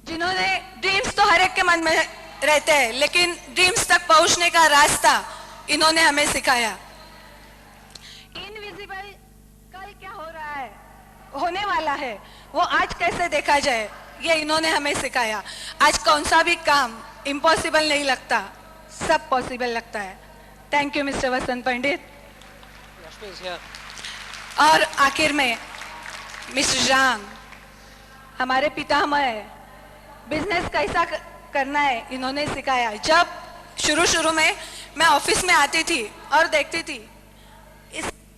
जिन्होंने ड्रीम्स तो हर एक के मन में रहते हैं, लेकिन ड्रीम्स तक पहुंचने का रास्ता इन्होंने हमें सिखाया। इनविजिबल कल क्या हो रहा है, होने वाला है, वो आज कैसे देखा जाए, ये इन्होंने हमें सिखाया। आज कौन सा भी काम इम्पॉसिबल नहीं लगता, सब पॉसिबल लगता है। थैंक यू मिस्टर वसंत पंडित। और आखिर में मिस्टर जांग, हमारे पितामह है, बिजनेस कैसा करना है इन्होंने सिखाया। जब शुरू में मैं ऑफिस में आती थी और देखती थी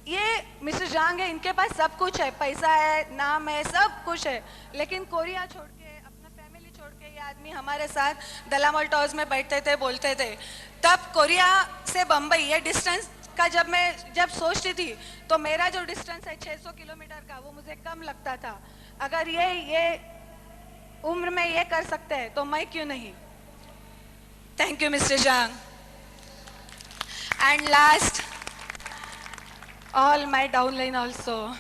ये मिस्टर जांग है, इनके पास सब कुछ है, पैसा है, नाम है, सब कुछ है, लेकिन कोरिया छोड़ के, अपना फैमिली छोड़ के ये आदमी हमारे साथ दलामल टॉवर्स में बैठते थे, बोलते थे। तब कोरिया से बम्बई ये डिस्टेंस का जब सोचती थी तो मेरा जो डिस्टेंस है 600 किलोमीटर का, वो मुझे कम लगता था। अगर ये उम्र में ये कर सकते हैं तो मैं क्यों नहीं। Thank you mister Zhang. And last all my downline also,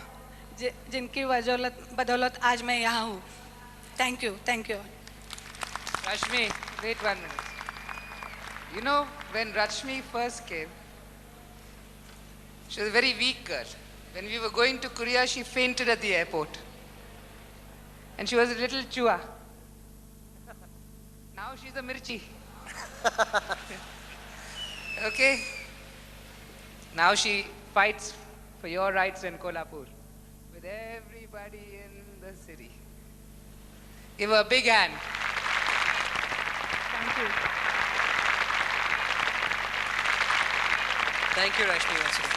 जिनकी बदौलत आज मैं यहाँ हूँ। Thank you, thank you. Rashmi, wait 1 minute. You know, when Rashmi first came, she was a very weak girl. When we were going to Korea, she fainted at the airport. And she was a little chua. Now she's a mirchi. Okay? Now she fights for your rights in Kolhapur with everybody in the city. Give her a big hand. Thank you. Thank you, Rashmi, once again.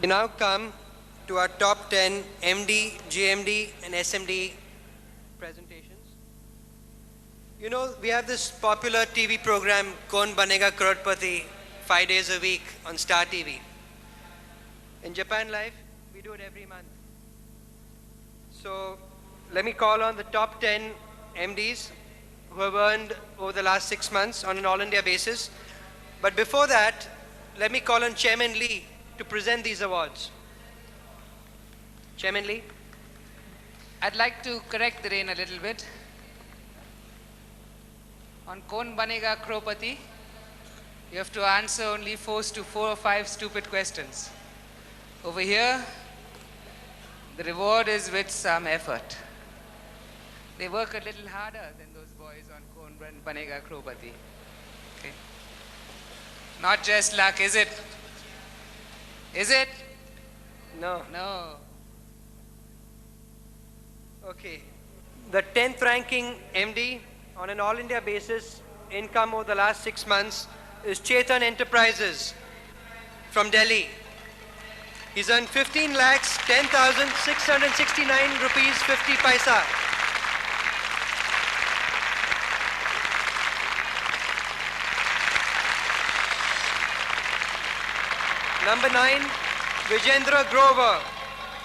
We now come to our top 10 MD, GMD, and SMD presentations. You know, we have this popular TV program, Kaun Banega Crorepati, 5 days a week on Star TV. In Japan Life, we do it every month. So let me call on the top 10 MDs who have earned over the last 6 months on an all-India basis. But before that, let me call on Chairman Lee to present these awards. Chairman Lee. I'd like to correct the rain a little bit. On Kaun Banega Crorepati, you have to answer only 4 or 5 stupid questions. Over here, the reward is with some effort. They work a little harder than those boys on Kaun Banega Crorepati. Okay. Not just luck, is it? Is it? No. No. Okay. The 10th ranking MD on an all-India basis, income over the last 6 months, is Chetan Enterprises from Delhi. He's earned 15 lakhs 10,669 rupees 50 paisa. Number 9, Vijendra Grover,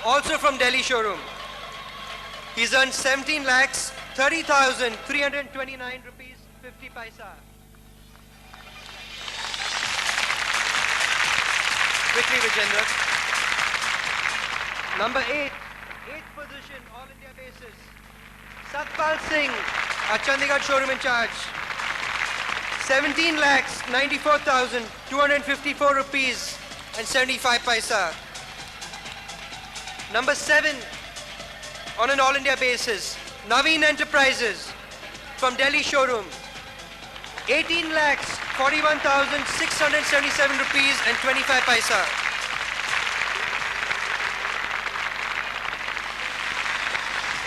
also from Delhi showroom. He's earned 17 lakhs 30,329 rupees 50 paisa. Quickly, Vijendra. Number 8, 8th position, all India basis. Satpal Singh, our Chandigarh showroom in charge. 17 lakhs 94,254 rupees and 75 paisa. Number 7, on an all India basis, Naveen Enterprises from Delhi showroom. 18 lakhs 41,677 rupees and 25 paisa.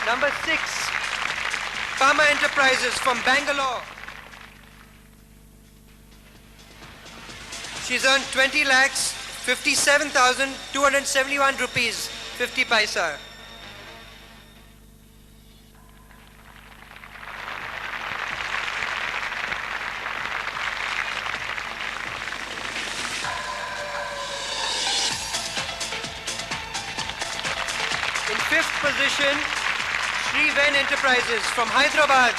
Number 6, Pama Enterprises from Bangalore. She's earned 20 lakhs 57,271 rupees 50 paisa. In 5th position, Sri Ven Enterprises from Hyderabad.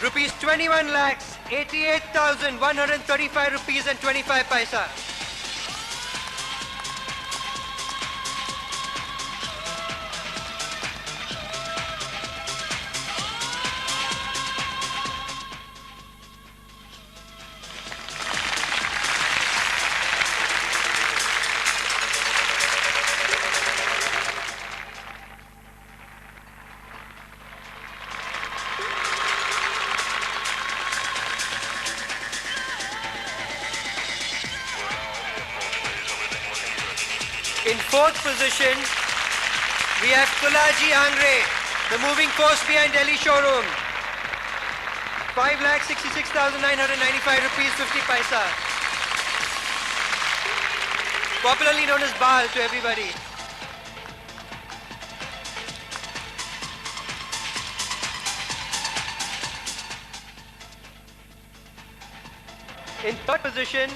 Rupees 21 lakhs 88,135 rupees and 25 paisa. In fourth position, we have Kulaji Angre, the moving force behind Delhi showroom. 5,66,995 rupees 50 paisa. Popularly known as Bal to everybody. In third position,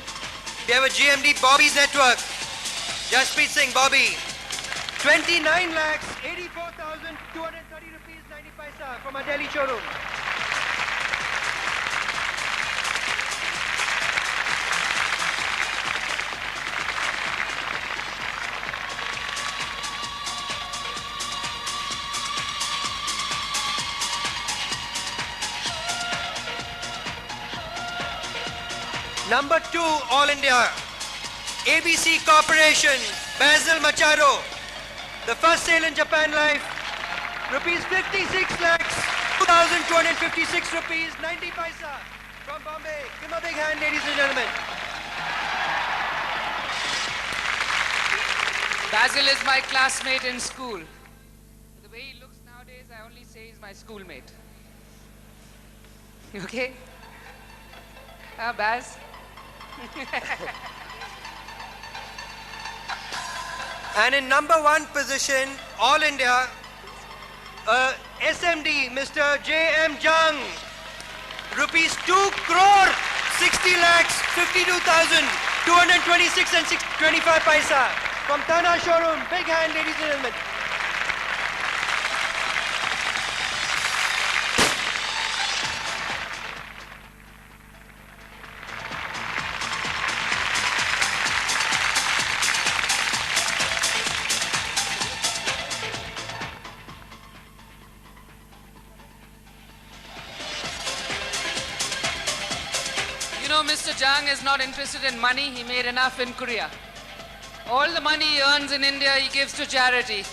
we have a GMD Bobby's Network. Jaspreet Singh, Bobby. 29 lakhs 84,230 rupees 90 paisa from our Delhi showroom. Number 2, All India. ABC Corporation, Basil Machado. The first sale in Japan Life, rupees 56 lakhs, 2,256 rupees, 90 paisa from Bombay. Give him a big hand, ladies and gentlemen. Basil is my classmate in school. The way he looks nowadays, I only say he's my schoolmate. Okay? Baz? And in number 1 position, All India, SMD, Mr. J.M. Jung, rupees 2 crore, 60 lakhs, 52,226 and 25 paisa from Tana showroom. Big hand, ladies and gentlemen. You know, Mr. Jang is not interested in money. He made enough in Korea. All the money he earns in India, he gives to charity.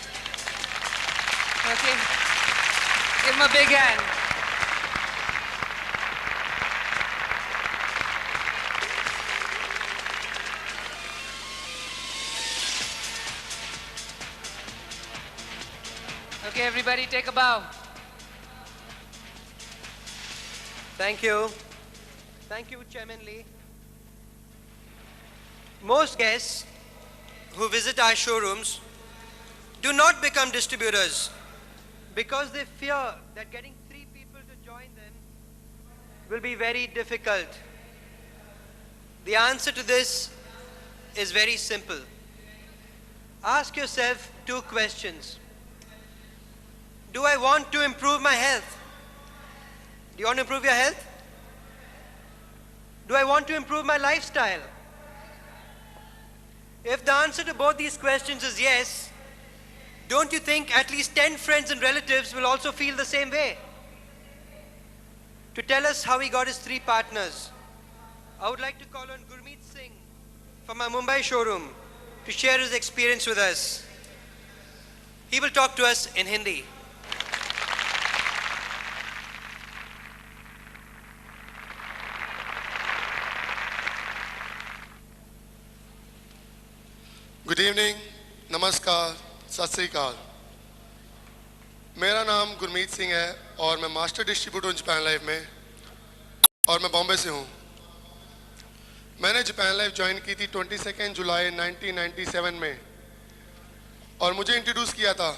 Okay? Give him a big hand. Okay, everybody, take a bow. Thank you. Thank you, Chairman Lee. Most guests who visit our showrooms do not become distributors because they fear that getting 3 people to join them will be very difficult. The answer to this is very simple. Ask yourself 2 questions. Do I want to improve my health? Do you want to improve your health? Do I want to improve my lifestyle? If the answer to both these questions is yes, don't you think at least 10 friends and relatives will also feel the same way? To tell us how he got his 3 partners, I would like to call on Gurmeet Singh from our Mumbai showroom to share his experience with us. He will talk to us in Hindi. Good evening, नमस्कार, सत श्री अकाल। मेरा नाम गुरमीत सिंह है और मैं master distributor हूँ Japan life में और मैं बॉम्बे से हूँ। मैंने जापान लाइफ ज्वाइन की थी 22 जुलाई 1997 में और मुझे इंट्रोड्यूस किया था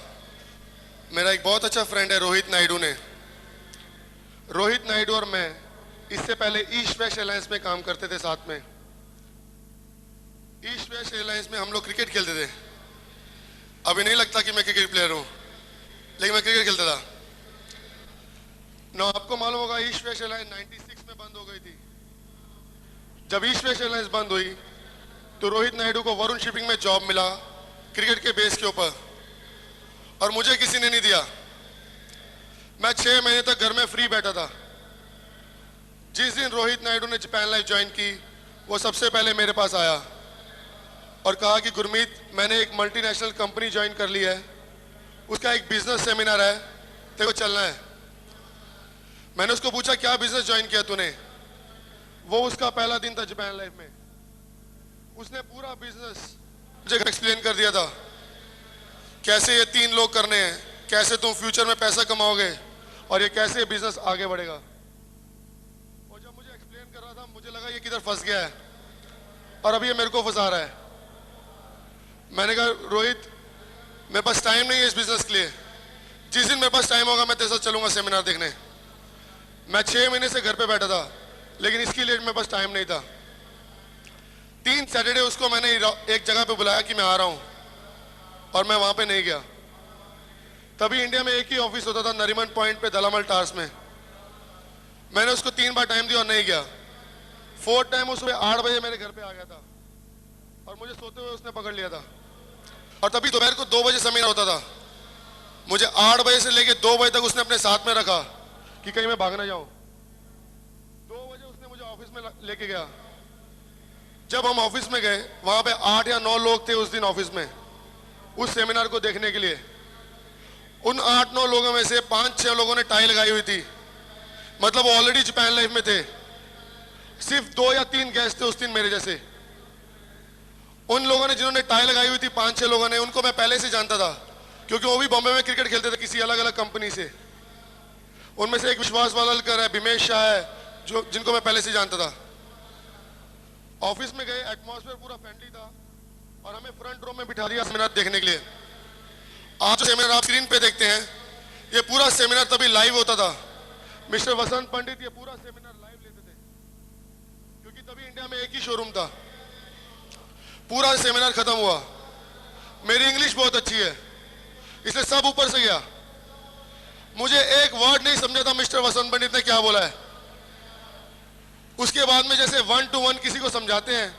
मेरा एक बहुत अच्छा फ्रेंड है रोहित नायडू ने। रोहित नायडू और मैं इससे पहले ईस्ट वेस्ट एलायंस में काम करते थे साथ में। ईस्ट वेस्ट एयरलाइंस में हम लोग क्रिकेट खेलते थे। अभी नहीं लगता कि मैं क्रिकेट प्लेयर हूँ, लेकिन मैं क्रिकेट खेलता था ना। आपको मालूम होगा ईस्ट वेस्ट एयरलाइंस 96 में बंद हो गई थी। जब ईस्ट वेस्ट एयरलाइंस बंद हुई तो रोहित नायडू को वरुण शिपिंग में जॉब मिला क्रिकेट के बेस के ऊपर, और मुझे किसी ने नहीं दिया। मैं 6 महीने तक घर में फ्री बैठा था। जिस दिन रोहित नायडू ने जापान लाइफ ज्वाइन की, वो सबसे पहले मेरे पास आया और कहा कि गुरमीत, मैंने एक मल्टीनेशनल कंपनी ज्वाइन कर ली है, उसका एक बिजनेस सेमिनार है, तेरे को चलना है। मैंने उसको पूछा क्या बिजनेस ज्वाइन किया तूने? वो उसका पहला दिन था जापान लाइफ में। उसने पूरा बिजनेस मुझे एक्सप्लेन कर दिया था, कैसे ये 3 लोग करने हैं, कैसे तुम फ्यूचर में पैसा कमाओगे और ये कैसे ये बिजनेस आगे बढ़ेगा। और जब मुझे एक्सप्लेन कर रहा था, मुझे लगा ये किधर फंस गया है और अभी ये मेरे को फंसा रहा है। मैंने कहा रोहित, मेरे पास टाइम नहीं है इस बिजनेस के लिए। जिस दिन मेरे पास टाइम होगा मैं तेरे साथ चलूंगा सेमिनार देखने। मैं 6 महीने से घर पे बैठा था, लेकिन इसके लिए मेरे पास टाइम नहीं था। 3 सैटरडे उसको मैंने एक जगह पे बुलाया कि मैं आ रहा हूं, और मैं वहां पे नहीं गया। तभी इंडिया में एक ही ऑफिस होता था नरीमन पॉइंट पे दलामल टार्स में। मैंने उसको 3 बार टाइम दिया और नहीं गया। 4th टाइम वो सुबह 8 बजे मेरे घर पे आ गया था और मुझे सोते हुए उसने पकड़ लिया था। और तभी दोपहर को 2 बजे सेमिनार होता था। मुझे 8 बजे से लेके 2 बजे तक उसने अपने साथ में रखा कि कहीं मैं भाग ना जाऊं। 2 बजे उसने मुझे ऑफिस में लेके गया। जब हम ऑफिस में गए, वहां पे 8 या 9 लोग थे उस दिन ऑफिस में उस सेमिनार को देखने के लिए। उन 8-9 लोगों में से 5-6 लोगों ने टाई लगाई हुई थी, मतलब वो ऑलरेडी जापान लाइफ में थे। सिर्फ 2 या 3 गेस्ट थे उस दिन मेरे जैसे। उन लोगों ने जिन्होंने टाई लगाई हुई थी, 5-6 लोगों ने, उनको मैं पहले से जानता था क्योंकि वो भी बॉम्बे में क्रिकेट खेलते थे किसी अलग अलग कंपनी से। उनमें से एक विश्वास वालकर है, बिमेश शाह है, जिनको मैं पहले से जानता था। ऑफिस में गए, एटमॉस्फेयर पूरा फ्रेंडली था और हमें फ्रंट रो में बिठा दिया सेमिनार देखने के लिए। आज जो सेमिनार आप स्क्रीन पे देखते हैं, ये पूरा सेमिनार तभी लाइव होता था। मिस्टर वसंत पंडित ये पूरा सेमिनार लाइव लेते थे क्योंकि तभी इंडिया में एक ही शोरूम था। पूरा सेमिनार खत्म हुआ। मेरी इंग्लिश बहुत अच्छी है इसलिए सब ऊपर से गया। मुझे एक वर्ड नहीं समझा था मिस्टर वसंत पंडित ने क्या बोला है। उसके बाद में जैसे 1 to 1 किसी को समझाते हैं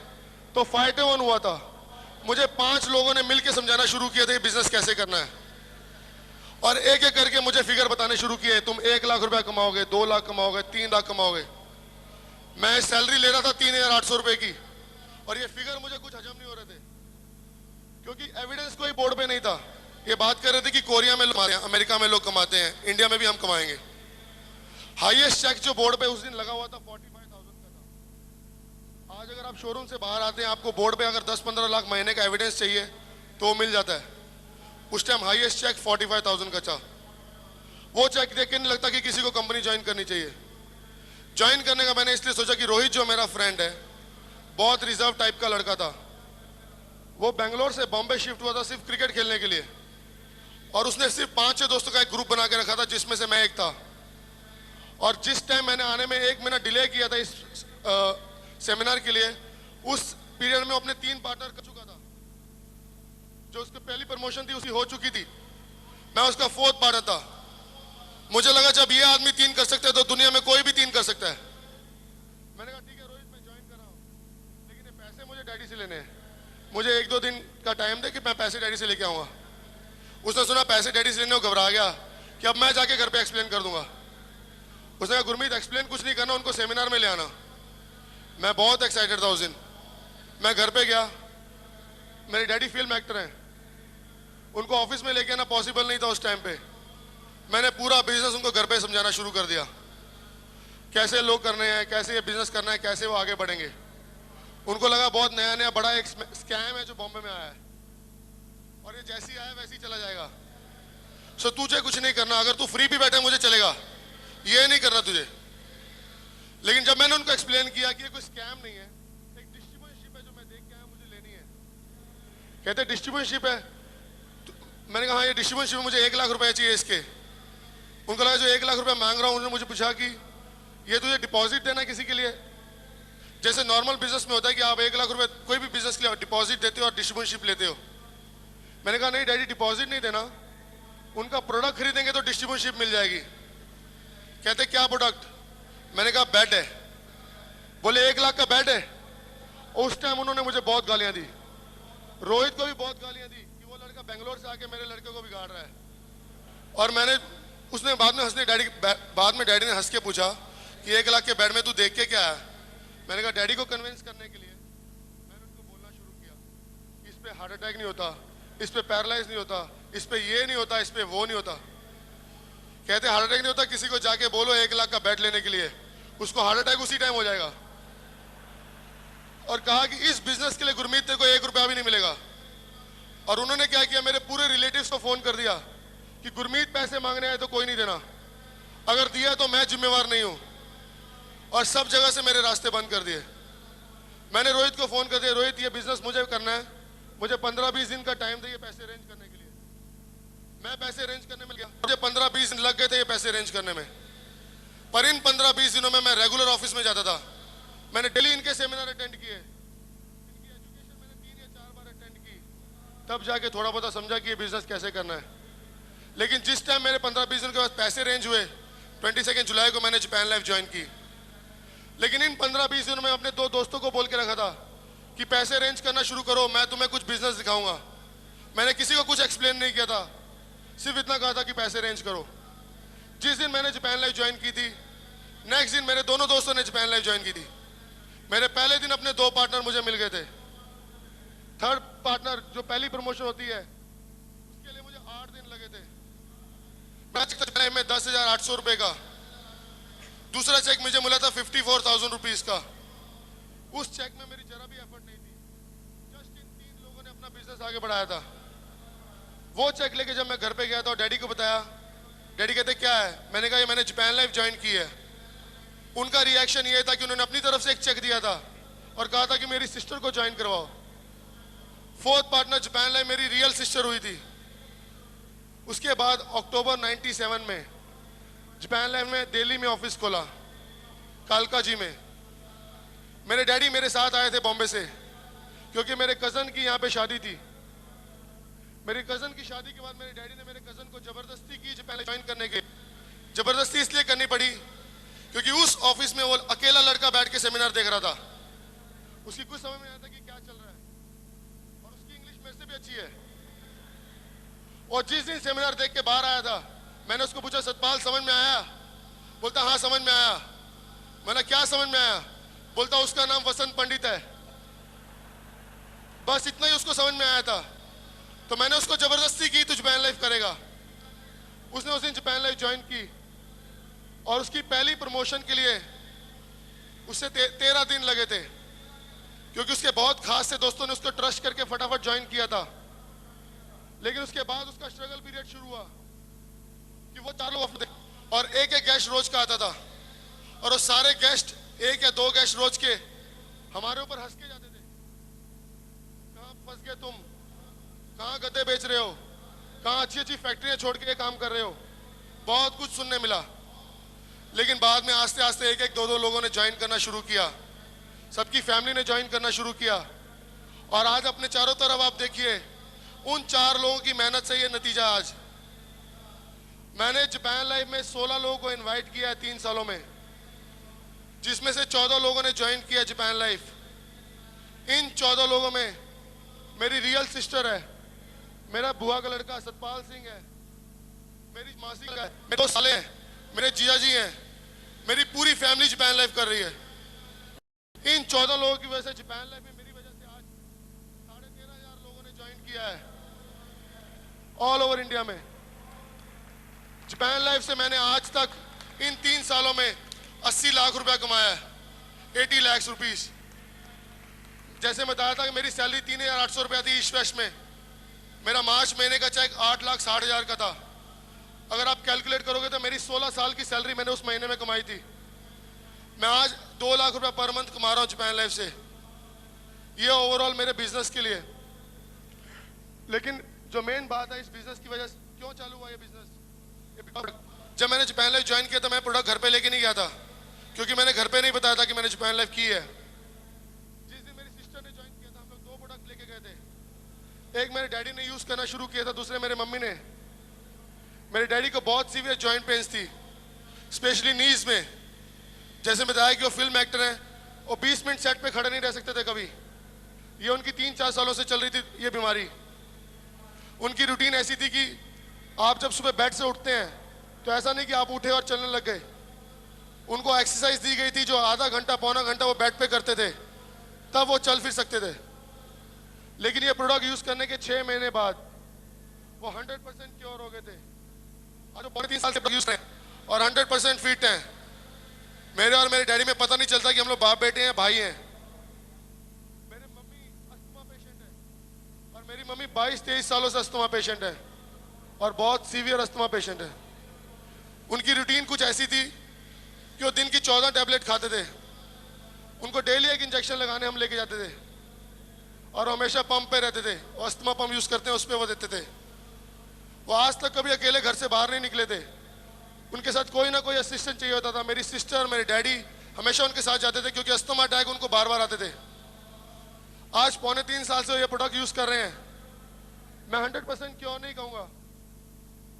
तो 5 to 1 हुआ था। मुझे 5 लोगों ने मिलकर समझाना शुरू किया था बिजनेस कैसे करना है, और एक एक करके मुझे फिगर बताने शुरू किए। तुम 1 लाख रुपया कमाओगे, 2 लाख कमाओगे, 3 लाख कमाओगे। मैं सैलरी ले रहा था 3,800 रुपए की, और ये फिगर मुझे कुछ हजम नहीं हो रहे थे क्योंकि एविडेंस कोई बोर्ड पे नहीं था। ये बात कर रहे थे कि कोरिया में लोग कमाते हैं, अमेरिका में लोग कमाते हैं, इंडिया में भी हम कमाएंगे। हाईएस्ट चेक जो बोर्ड पे उस दिन लगा हुआ था 45,000 का था। आज अगर आप शोरूम से बाहर आते हैं, आपको बोर्ड पे अगर 10-15 लाख महीने का एविडेंस चाहिए तो मिल जाता है। उस टाइम हाईएस्ट चेक 45,000 का था। वो चेक देख के नहीं लगता कि किसी को कंपनी ज्वाइन करनी चाहिए। ज्वाइन करने का मैंने इसलिए सोचा कि रोहित जो मेरा फ्रेंड है, बहुत रिजर्व टाइप का लड़का था। वो बेंगलोर से बॉम्बे शिफ्ट हुआ था सिर्फ क्रिकेट खेलने के लिए, और उसने सिर्फ 5-6 दोस्तों का एक ग्रुप बना के रखा था जिसमें से मैं एक था। और जिस टाइम मैंने आने में 1 महीना डिले किया था इस सेमिनार के लिए, उस पीरियड में अपने 3 पार्टनर कर चुका था। जो उसकी पहली प्रमोशन थी उसकी हो चुकी थी, मैं उसका 4th पार्टनर था। मुझे लगा जब ये आदमी 3 कर सकता है तो दुनिया में कोई भी 3 कर सकता है। मैंने कहा ठीक है रोहित, मैं ज्वाइन कर रहा हूँ, लेकिन ये पैसे मुझे डैडी से लेने हैं। मुझे 1-2 दिन का टाइम दे कि मैं पैसे डैडी से लेके आऊंगा। उसने सुना पैसे डैडी से लेने को, घबरा गया कि अब मैं जाके घर पे एक्सप्लेन कर दूंगा। उसने कहा गुरमीत एक्सप्लेन कुछ नहीं करना, उनको सेमिनार में ले आना। मैं बहुत एक्साइटेड था उस दिन। मैं घर पे गया, मेरे डैडी फिल्म एक्टर हैं, उनको ऑफिस में लेके आना पॉसिबल नहीं था उस टाइम पे। मैंने पूरा बिजनेस उनको घर पे समझाना शुरू कर दिया, कैसे लोग करने हैं, कैसे ये बिजनेस करना है, कैसे वो आगे बढ़ेंगे। उनको लगा बहुत नया नया बड़ा एक स्कैम है जो बॉम्बे में आया है, और ये जैसी आया वैसी चला जाएगा। सो तुझे कुछ नहीं करना, अगर तू फ्री भी बैठे मुझे चलेगा, ये नहीं करना तुझे। लेकिन जब मैंने उनको एक्सप्लेन किया कि ये कोई स्कैम नहीं है, एक डिस्ट्रीब्यूशनशिप है जो मैं देख के आया, मुझे लेनी है। कहते डिस्ट्रीब्यूशनशिप है। तो मैंने कहा हाँ ये डिस्ट्रीब्यूशनशिप, मुझे 1 लाख रुपए चाहिए इसके। उनको लगा जो 1 लाख रुपया मांग रहा हूँ। उन्होंने मुझे पूछा कि ये तुझे डिपॉजिट देना है किसी के लिए, जैसे नॉर्मल बिजनेस में होता है कि आप 1 लाख रुपए कोई भी बिजनेस के लिए डिपॉजिट देते हो और डिस्ट्रीब्यूशनशिप लेते हो। मैंने कहा नहीं डैडी डिपॉजिट नहीं देना, उनका प्रोडक्ट खरीदेंगे तो डिस्ट्रीब्यूशनशिप मिल जाएगी। कहते क्या प्रोडक्ट? मैंने कहा बेड है। बोले 1 लाख का बेड है। उस टाइम उन्होंने मुझे बहुत गालियां दी, रोहित को भी बहुत गालियां दी कि वो लड़का बेंगलोर से आके मेरे लड़के को बिगाड़ रहा है। और उसने बाद में डैडी ने हंस के पूछा कि 1 लाख के बेड में तू देख के क्या है? मैंने कहा डैडी को कन्विंस करने के लिए मैंने उनको बोलना शुरू किया कि इस पे हार्ट अटैक नहीं होता, इस पे पैरालाइज नहीं होता, इस पे ये नहीं होता, इस पे वो नहीं होता। कहते हार्ट अटैक नहीं होता, किसी को जाके बोलो 1 लाख का बेड लेने के लिए, उसको हार्ट अटैक उसी टाइम हो जाएगा। और कहा कि इस बिजनेस के लिए गुरमीत तेरे को 1 रुपया भी नहीं मिलेगा। और उन्होंने क्या किया, मेरे पूरे रिलेटिव्स को फोन कर दिया कि गुरमीत पैसे मांगने आए तो कोई नहीं देना, अगर दिया तो मैं जिम्मेवार नहीं हूं। और सब जगह से मेरे रास्ते बंद कर दिए। मैंने रोहित को फोन कर दिया, रोहित ये बिजनेस मुझे करना है, मुझे 15-20 दिन का टाइम दे ये पैसे अरेंज करने के लिए। मैं पैसे अरेंज करने में गया, मुझे 15-20 दिन लग गए थे ये पैसे अरेंज करने में। पर इन 15-20 दिनों में मैं रेगुलर ऑफिस में जाता था। मैंने डेली इनके सेमिनार अटेंड किए, इनकी एजुकेशन मैंने 3 या 4 बार अटेंड की, तब जाके थोड़ा बहुत समझा कि ये बिजनेस कैसे करना है। लेकिन जिस टाइम मेरे 15-20 दिन के बाद पैसे अरेंज हुए, 22 जुलाई को मैंने जापान लाइफ ज्वाइन की। लेकिन इन 15-20 दिनों में अपने 2 दोस्तों को बोल के रखा था कि पैसे अरेंज करना शुरू करो, मैं तुम्हें कुछ बिजनेस दिखाऊंगा। मैंने किसी को कुछ एक्सप्लेन नहीं किया था, सिर्फ इतना कहा था कि पैसे अरेंज करो। जिस दिन मैंने जापान लाइफ ज्वाइन की थी, नेक्स्ट दिन मेरे दोनों दोस्तों ने जापान लाइफ ज्वाइन की थी। मेरे पहले दिन अपने 2 पार्टनर मुझे मिल गए थे। थर्ड पार्टनर जो पहली प्रमोशन होती है उसके लिए मुझे 8 दिन लगे थे। में 10,800 रुपए का दूसरा चेक मुझे मिला था 54,000 रुपीज का। उस चेक में मेरी जरा भी एफर्ट नहीं थी, जस्ट इन 3 लोगों ने अपना बिजनेस आगे बढ़ाया था। वो चेक लेके जब मैं घर पे गया था और डैडी को बताया, डैडी कहते क्या है? मैंने कहा ये मैंने जापान लाइफ ज्वाइन की है। उनका रिएक्शन ये था कि उन्होंने अपनी तरफ से एक चेक दिया था और कहा था कि मेरी सिस्टर को ज्वाइन करवाओ। 4th पार्टनर जापान लाइफ मेरी रियल सिस्टर हुई थी। उसके बाद अक्टूबर 97 में जापान लाइफ में दिल्ली में ऑफिस खोला, कालका जी में। मेरे डैडी मेरे साथ आए थे बॉम्बे से, क्योंकि मेरे कजन की यहाँ पे शादी थी। मेरी कजन की शादी के बाद मेरे डैडी ने मेरे कजन को जबरदस्ती की जापान लाइफ ज्वाइन करने के। जबरदस्ती इसलिए करनी पड़ी क्योंकि उस ऑफिस में वो अकेला लड़का बैठ के सेमिनार देख रहा था। उसकी कुछ समझ में आया था कि क्या चल रहा है, और उसकी इंग्लिश मेरे से भी अच्छी है। और जिस दिन सेमिनार देख के बाहर आया था, मैंने उसको पूछा सतपाल समझ में आया? बोलता हाँ समझ में आया। मैंने क्या समझ में आया? बोलता उसका नाम वसंत पंडित है। बस इतना ही उसको समझ में आया था। तो मैंने उसको जबरदस्ती की, तू जापान लाइफ करेगा। उसने उस दिन जापान लाइफ ज्वाइन की और उसकी पहली प्रमोशन के लिए उससे 13 दिन लगे थे, क्योंकि उसके बहुत खास से दोस्तों ने उसको ट्रस्ट करके फटाफट ज्वाइन किया था। लेकिन उसके बाद उसका स्ट्रगल पीरियड शुरू हुआ कि वो 4 लोग और एक गेस्ट रोज का आता था, और वो सारे गेस्ट 1 या 2 गेस्ट रोज के हमारे ऊपर हंस के जाते थे। कहाँ फंस गए तुम, कहाँ गद्दे बेच रहे हो, कहाँ अच्छी अच्छी फैक्ट्रियां छोड़ के काम कर रहे हो। बहुत कुछ सुनने मिला। लेकिन बाद में आस्ते आस्ते 1-1, 2-2 लोगों ने ज्वाइन करना शुरू किया, सबकी फैमिली ने ज्वाइन करना शुरू किया। और आज अपने चारों तरफ आप देखिए, उन 4 लोगों की मेहनत से ये नतीजा। आज मैंने जापान लाइफ में 16 लोगों को इनवाइट किया है 3 सालों में, जिसमें से 14 लोगों ने ज्वाइन किया जापान लाइफ। इन 14 लोगों में मेरी रियल सिस्टर है, मेरा बुआ का लड़का सतपाल सिंह है, मेरी मासी का है, मेरे 2 साले हैं, मेरे जीजा जी हैं, मेरी पूरी फैमिली जापान लाइफ कर रही है। इन 14 लोगों की वजह से जापान लाइफ में मेरी वजह से आज 13,500 लोगों ने ज्वाइन किया है ऑल ओवर इंडिया में। जापान लाइफ से मैंने आज तक इन 3 सालों में 80 लाख रुपया कमाया है, 80 लाख रुपीस। जैसे मैं बताया था कि मेरी सैलरी 3,800 रुपया थी ईस्ट वेस्ट में। मेरा मार्च महीने का चेक 8,60,000 का था। अगर आप कैलकुलेट करोगे तो मेरी 16 साल की सैलरी मैंने उस महीने में कमाई थी। मैं आज 2 लाख रुपया पर मंथ कमा रहा हूँ जापान लाइफ से। ये ओवरऑल मेरे बिजनेस के लिए। लेकिन जो मेन बात है, इस बिजनेस की वजह से क्यों चालू हुआ ये बिजनेस। जब मैंने जापान लाइफ ज्वाइन किया तो मैं प्रोडक्ट घर पे लेके नहीं गया था, क्योंकि मैंने घर पे नहीं बताया था कि मैंने जापान लाइफ की है। जिस दिन मेरी सिस्टर ने ज्वाइन किया था, हम लोग 2 प्रोडक्ट लेके गए थे। एक मेरे डैडी ने यूज करना शुरू किया था, दूसरे मेरे मम्मी ने। मेरे डैडी को बहुत सीवियर जॉइंट पेन्स थी, स्पेशली नीज में। जैसे बताया कि वो फिल्म एक्टर हैं, वो 20 मिनट सेट पे खड़े नहीं रह सकते थे कभी। ये उनकी 3-4 सालों से चल रही थी ये बीमारी। उनकी रूटीन ऐसी थी कि आप जब सुबह बेड से उठते हैं तो ऐसा नहीं कि आप उठे और चलने लग गए। उनको एक्सरसाइज दी गई थी जो आधा घंटा पौना घंटा वो बेड पे करते थे, तब वो चल फिर सकते थे। लेकिन ये प्रोडक्ट यूज करने के 6 महीने बाद वो 100% क्योर हो गए थे। आज वो 3 साल से यूज हैं और 100% फिट हैं। मेरे और मेरे डैडी में पता नहीं चलता कि हम लोग बाप बेटे हैं, भाई हैं। मेरे मम्मी अस्थमा पेशेंट है और मेरी मम्मी 22-23 सालों से अस्थमा पेशेंट है और बहुत सीवियर अस्थमा पेशेंट है। उनकी रूटीन कुछ ऐसी थी कि वो दिन की 14 टैबलेट खाते थे। उनको डेली एक इंजेक्शन लगाने हम लेके जाते थे और हमेशा पंप पे रहते थे। वो अस्थमा पंप यूज करते हैं, उस पर वो देते थे। वो आज तक कभी अकेले घर से बाहर नहीं निकले थे। उनके साथ कोई ना कोई असिस्टेंट चाहिए होता था। मेरी सिस्टर और मेरे डैडी हमेशा उनके साथ जाते थे क्योंकि अस्थमा अटैक उनको बार बार आते थे। आज 3.25 साल से ये प्रोडक्ट यूज कर रहे हैं। मैं 100% क्योर नहीं कहूँगा,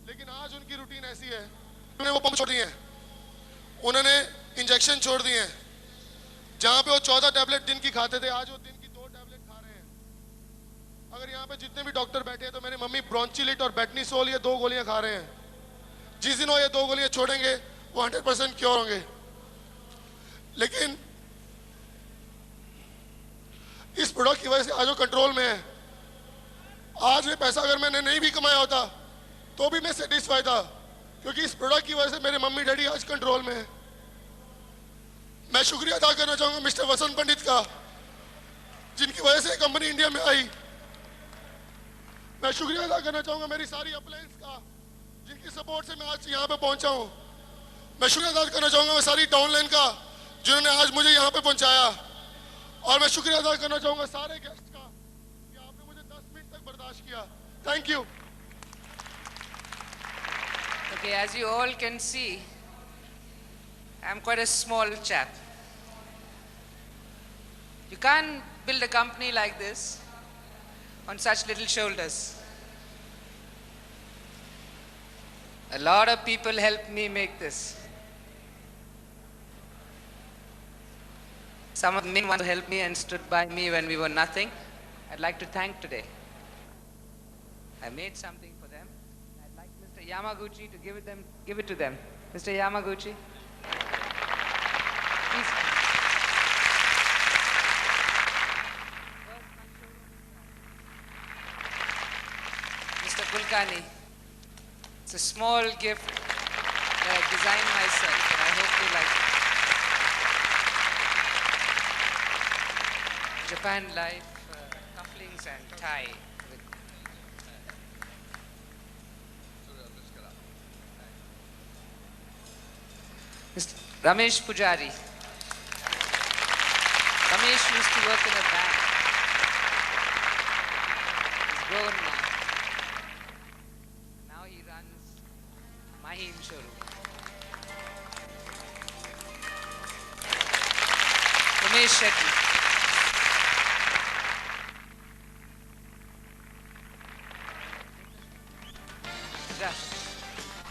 लेकिन आज उनकी रूटीन ऐसी है, उन्होंने वो पंप छोड़ दिए हैं, उन्होंने इंजेक्शन छोड़ दिए हैं। जहाँ पे वो 14 टैबलेट दिन की खाते थे, आज वो दिन की 2 टैबलेट खा रहे हैं। अगर यहाँ पे जितने भी डॉक्टर बैठे हैं तो मेरी मम्मी ब्रोंचिलिट और बेटनीसोल ये 2 गोलियां खा रहे हैं। जिस दिन वो ये 2 गोलियां छोड़ेंगे वो 100% क्योर होंगे। लेकिन इस प्रोडक्ट की वजह से आज वो कंट्रोल में है। आज ये पैसा अगर मैंने नहीं भी कमाया होता तो भी मैं सेटिस्फाई था, क्योंकि इस प्रोडक्ट की वजह से मेरे मम्मी डैडी आज कंट्रोल में है। मैं शुक्रिया अदा करना चाहूंगा मिस्टर वसंत पंडित का, जिनकी वजह से कंपनी इंडिया में आई। मैं शुक्रिया अदा करना चाहूंगा मेरी सारी अप्लायंस का, जिनकी सपोर्ट से मैं आज यहाँ पे पहुंचा हूँ। मैं शुक्रिया अदा करना चाहूंगा मैं सारी डाउनलाइन का, जिन्होंने आज मुझे यहाँ पे पहुंचाया। और मैं शुक्रिया अदा करना चाहूंगा सारे गेस्ट का कि आपने मुझे 10 मिनट तक बर्दाश्त किया। Thank you. Okay, as you all can see, I'm quite a small chap. You can't build a company like this on such little shoulders. A lot of people helped me make this. Some of the main ones who helped me and stood by me when we were nothing, I'd like to thank today. I made something for them. I'd like Mr. Yamaguchi to give it to them. Mr. Yamaguchi. Please. Mr. Kulkarni. It's a small gift that I designed myself, and I hope you like it. Japan Life couplings and tie. Mr. Ramesh Pujari. Ramesh used to work in a bank. He's grown now. Now he runs Mahim showroom. Ramesh Shetty.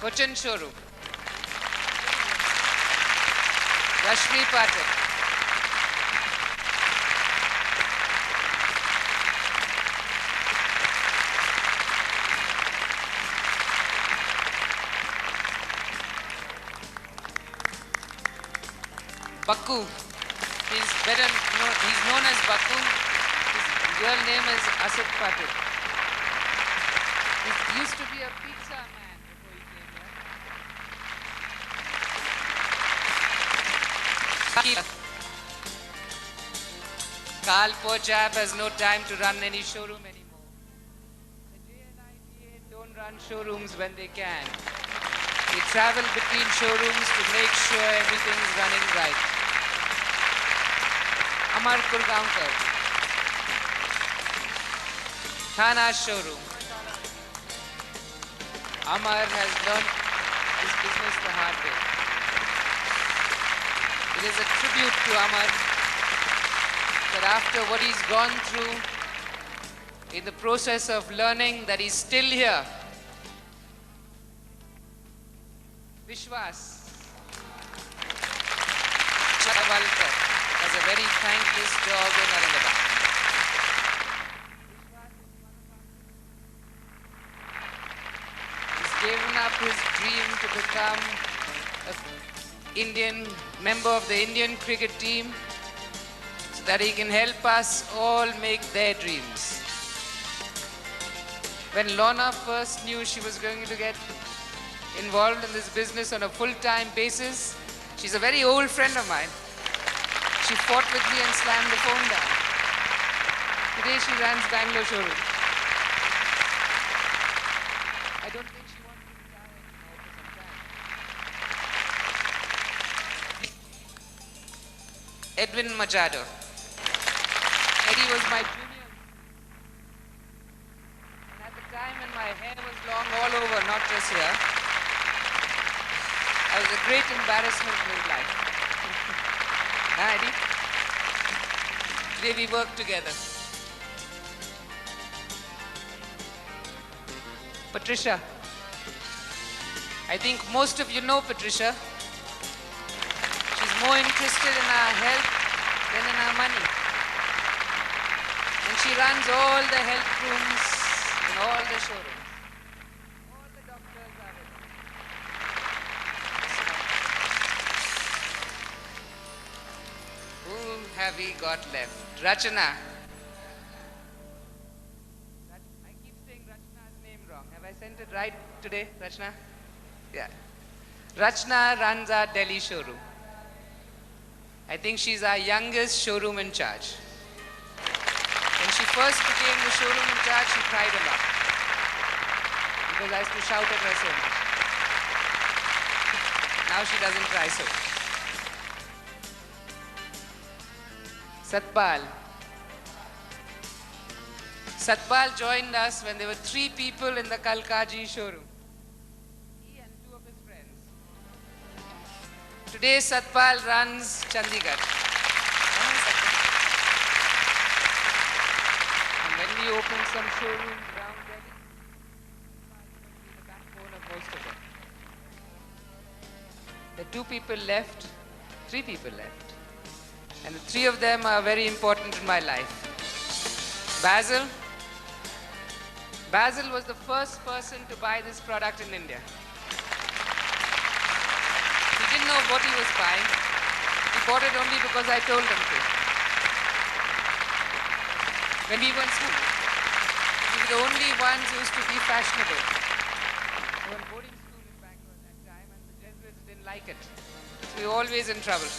Cochin showroom. Rashmi Patel. Bakku. He's known as Bakku. His real name is Asif Patel. He used to be a pizza man before he came here. Carl, poor chap, has no time to run any showroom anymore. The JNITA don't run showrooms when they can. They travel between showrooms to make sure everything's running right. Amar Kurgaonkar. Thana showroom. Amar has learned his business the hard way. It is a tribute to Amar that after what he's gone through in the process of learning, that he's still here. Vishwas Chavalkar does a very thankless job in Aurangabad. He's given up his dream to become an Indian member of the Indian cricket team so that he can help us all make their dreams. When Lorna first knew she was going to get involved in this business on a full-time basis, she's a very old friend of mine. She fought with me and slammed the phone down. Today she runs Bangalore showroom. I don't think she wants to retire anymore for some time. Edwin Machado. Eddie was my junior. And at the time when my hair was long all over, not just here, I was a great embarrassment in his life. Huh, Eddie? Today we work together. Patricia. I think most of you know Patricia. She's more interested in our health than in our money. And she runs all the health rooms in all the showrooms. All the doctors are with her. Who have we got left? Rachana. I keep saying Rachana's name wrong. Have I sent it right today, Rachana? Yeah. Rachana runs our Delhi showroom. I think she's our youngest showroom in charge. When she first became the showroom in charge, she cried a lot because I used to shout at her so much. Now she doesn't cry so much. Satpal. Satpal joined us when there were 3 people in the Kalkaji showroom. He and 2 of his friends. Today Satpal runs Chandigarh. And when we open some showrooms around Delhi, Satpal is going to be the backbone of most of them. The 2 people left, 3 people left. And the 3 of them are very important in my life. Basil. Basil was the first person to buy this product in India. He didn't know what he was buying. He bought it only because I told him to. When we were in school, we were the only ones who used to be fashionable. We were in boarding school in Bangalore at that time and the Jesuits didn't like it. So we were always in trouble.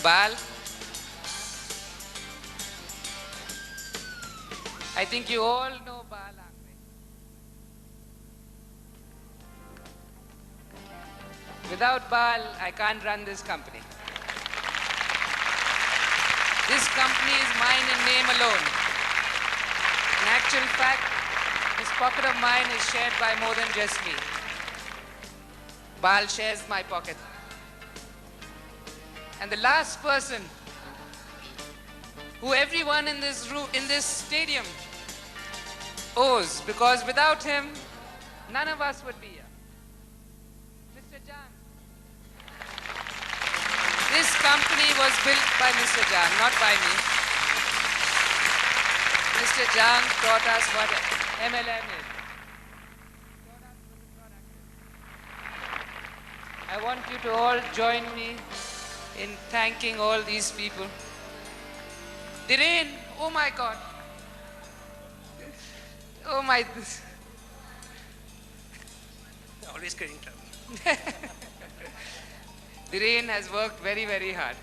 Bal. I think you all know Bal Angre. Without Bal, I can't run this company. This company is mine in name alone. In actual fact, this pocket of mine is shared by more than just me. Bal shares my pocket. And the last person who everyone in this room, in this stadium owes, because without him, none of us would be here. Mr. Jang. This company was built by Mr. Jang, not by me. Mr. Jang taught us what MLM is. He taught us what the product is. I want you to all join me in thanking all these people. Dhiren, oh my God. Oh my. Always getting trouble. Dhiren has worked very, very hard.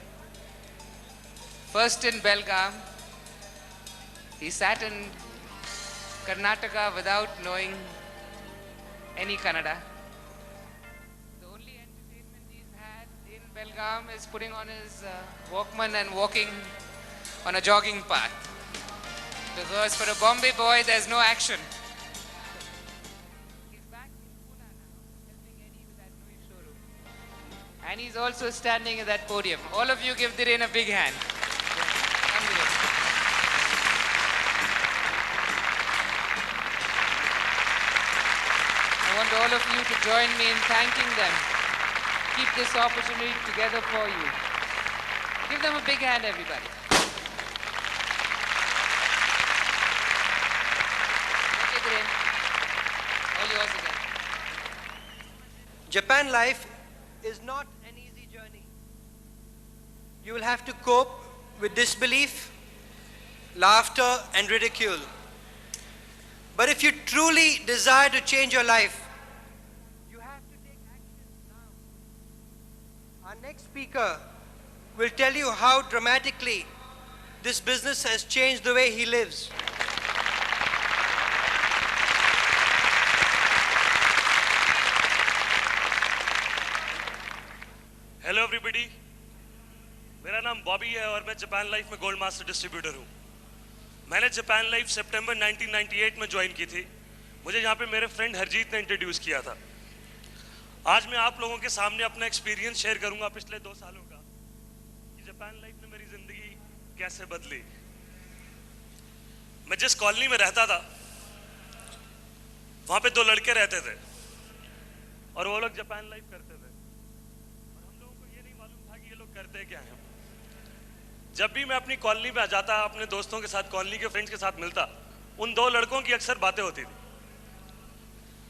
First in Belgaum, he sat in Karnataka without knowing any Kannada. The only entertainment he's had in Belgaum is putting on his Walkman and walking on a jogging path. Because for a Bombay boy, there's no action. He's back in Pune now, helping Eddie with that new showroom. And he's also standing at that podium. All of you give Dhiren a big hand. Come, Dhiren. I want want all of you to join me in thanking them. Keep this opportunity together for you. Give them a big hand, everybody. Thank you, Dhiren. All yours again. Japan life is not an easy journey. You will have to cope with disbelief, laughter, and ridicule. But if you truly desire to change your life, you have to take action now. Our next speaker will tell you how dramatically this business has changed the way he lives. Hello everybody, मेरा नाम बॉबी है और मैं Japan life में gold master distributor हूँ। मैंने Japan life सितंबर 1998 में join की थी। मुझे यहाँ पे मेरे फ्रेंड हरजीत ने इंट्रोड्यूस किया था। आज मैं आप लोगों के सामने अपना एक्सपीरियंस शेयर करूँगा पिछले 2 सालों का कि जापान लाइफ ने मेरी ज़िंदगी कैसे बदली। मैं जिस कॉलोनी में रहता था वहाँ पे 2 लड़के रहते थे और वो लोग जापान लाइफ करते थे। करते क्या हैं? जब भी मैं अपनी कॉलोनी में आ जाता, अपने दोस्तों के साथ, कॉलोनी के फ्रेंड्स के साथ मिलता, उन 2 लड़कों की अक्सर बातें होती थी।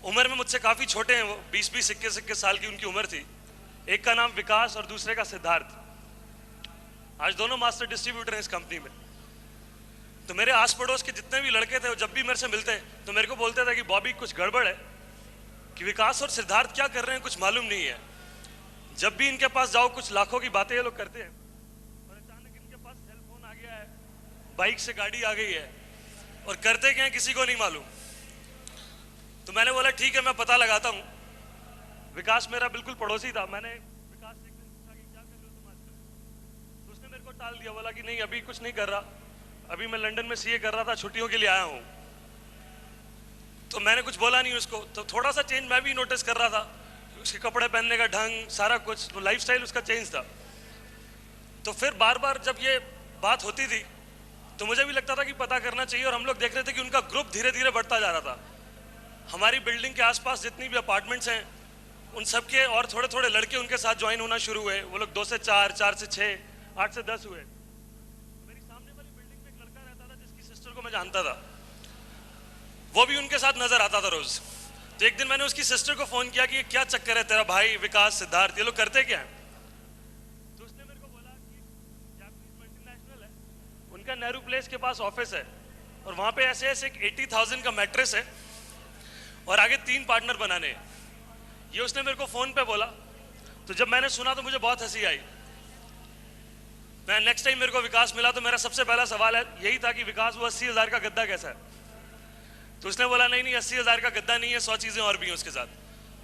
उम्र में मुझसे काफ़ी छोटे हैं वो, 20-20, 21 साल की उनकी उम्र थी। एक का नाम विकास और दूसरे का सिद्धार्थ। आज दोनों मास्टर डिस्ट्रीब्यूटर हैं इस कंपनी में। तो मेरे आस पड़ोस के जितने भी लड़के थे वो जब भी मेरे से मिलते तो मेरे को बोलते थे कि बॉबी कुछ गड़बड़ है, कि विकास और सिद्धार्थ क्या कर रहे हैं कुछ मालूम नहीं है। जब भी इनके पास जाओ कुछ लाखों की बातें ये लोग करते हैं और अचानक इनके पास सेल फोन आ गया है, बाइक से गाड़ी आ गई है और करते क्या है किसी को नहीं मालूम। तो मैंने बोला ठीक है मैं पता लगाता हूँ। विकास मेरा बिल्कुल पड़ोसी था। मैंने विकास से एक दिन पूछा कि क्या कर रहे हो तुम आजकल? तो उसने मेरे को टाल दिया, बोला कि नहीं अभी कुछ नहीं कर रहा, अभी मैं लंदन में सीए कर रहा था, छुट्टियों के लिए आया हूँ। तो मैंने कुछ बोला नहीं उसको। तो थोड़ा सा चेंज मैं भी नोटिस कर रहा था, उसके कपड़े पहनने का ढंग, सारा कुछ, तो लाइफस्टाइल उसका चेंज था। तो फिर बार बार जब ये बात होती थी तो मुझे भी लगता था कि पता करना चाहिए। और हम लोग देख रहे थे कि उनका ग्रुप धीरे धीरे बढ़ता जा रहा था। हमारी बिल्डिंग के आसपास जितनी भी अपार्टमेंट्स हैं उन सब के और थोड़े थोड़े लड़के उनके साथ ज्वाइन होना शुरू हुए। वो लोग 2 से 4, 4 से 6, 8 से 10 हुए। मेरी सामने वाली बिल्डिंग में एक लड़का रहता था जिसकी सिस्टर को मैं जानता था, वो भी उनके साथ नजर आता था रोज। तो एक दिन मैंने उसकी सिस्टर को फोन किया कि ये क्या चक्कर है तेरा भाई विकास, सिद्धार्थ, ये लोग करते क्या हैं? तो उसने मेरे को बोला कि जापानीज मल्टीनेशनल है, उनका नेहरू प्लेस के पास ऑफिस है और वहां पे ऐसे ऐसे एक 80,000 का मैट्रेस है और आगे 3 पार्टनर बनाने हैं। ये उसने मेरे को फोन पे बोला। तो जब मैंने सुना तो मुझे बहुत हंसी आई। मैं नेक्स्ट टाइम मेरे को विकास मिला तो मेरा सबसे पहला सवाल यही था कि विकास वो 80,000 का गद्दा कैसा है? तो उसने बोला नहीं 80,000 का गद्दा नहीं है, 100 चीज़ें और भी हैं उसके साथ।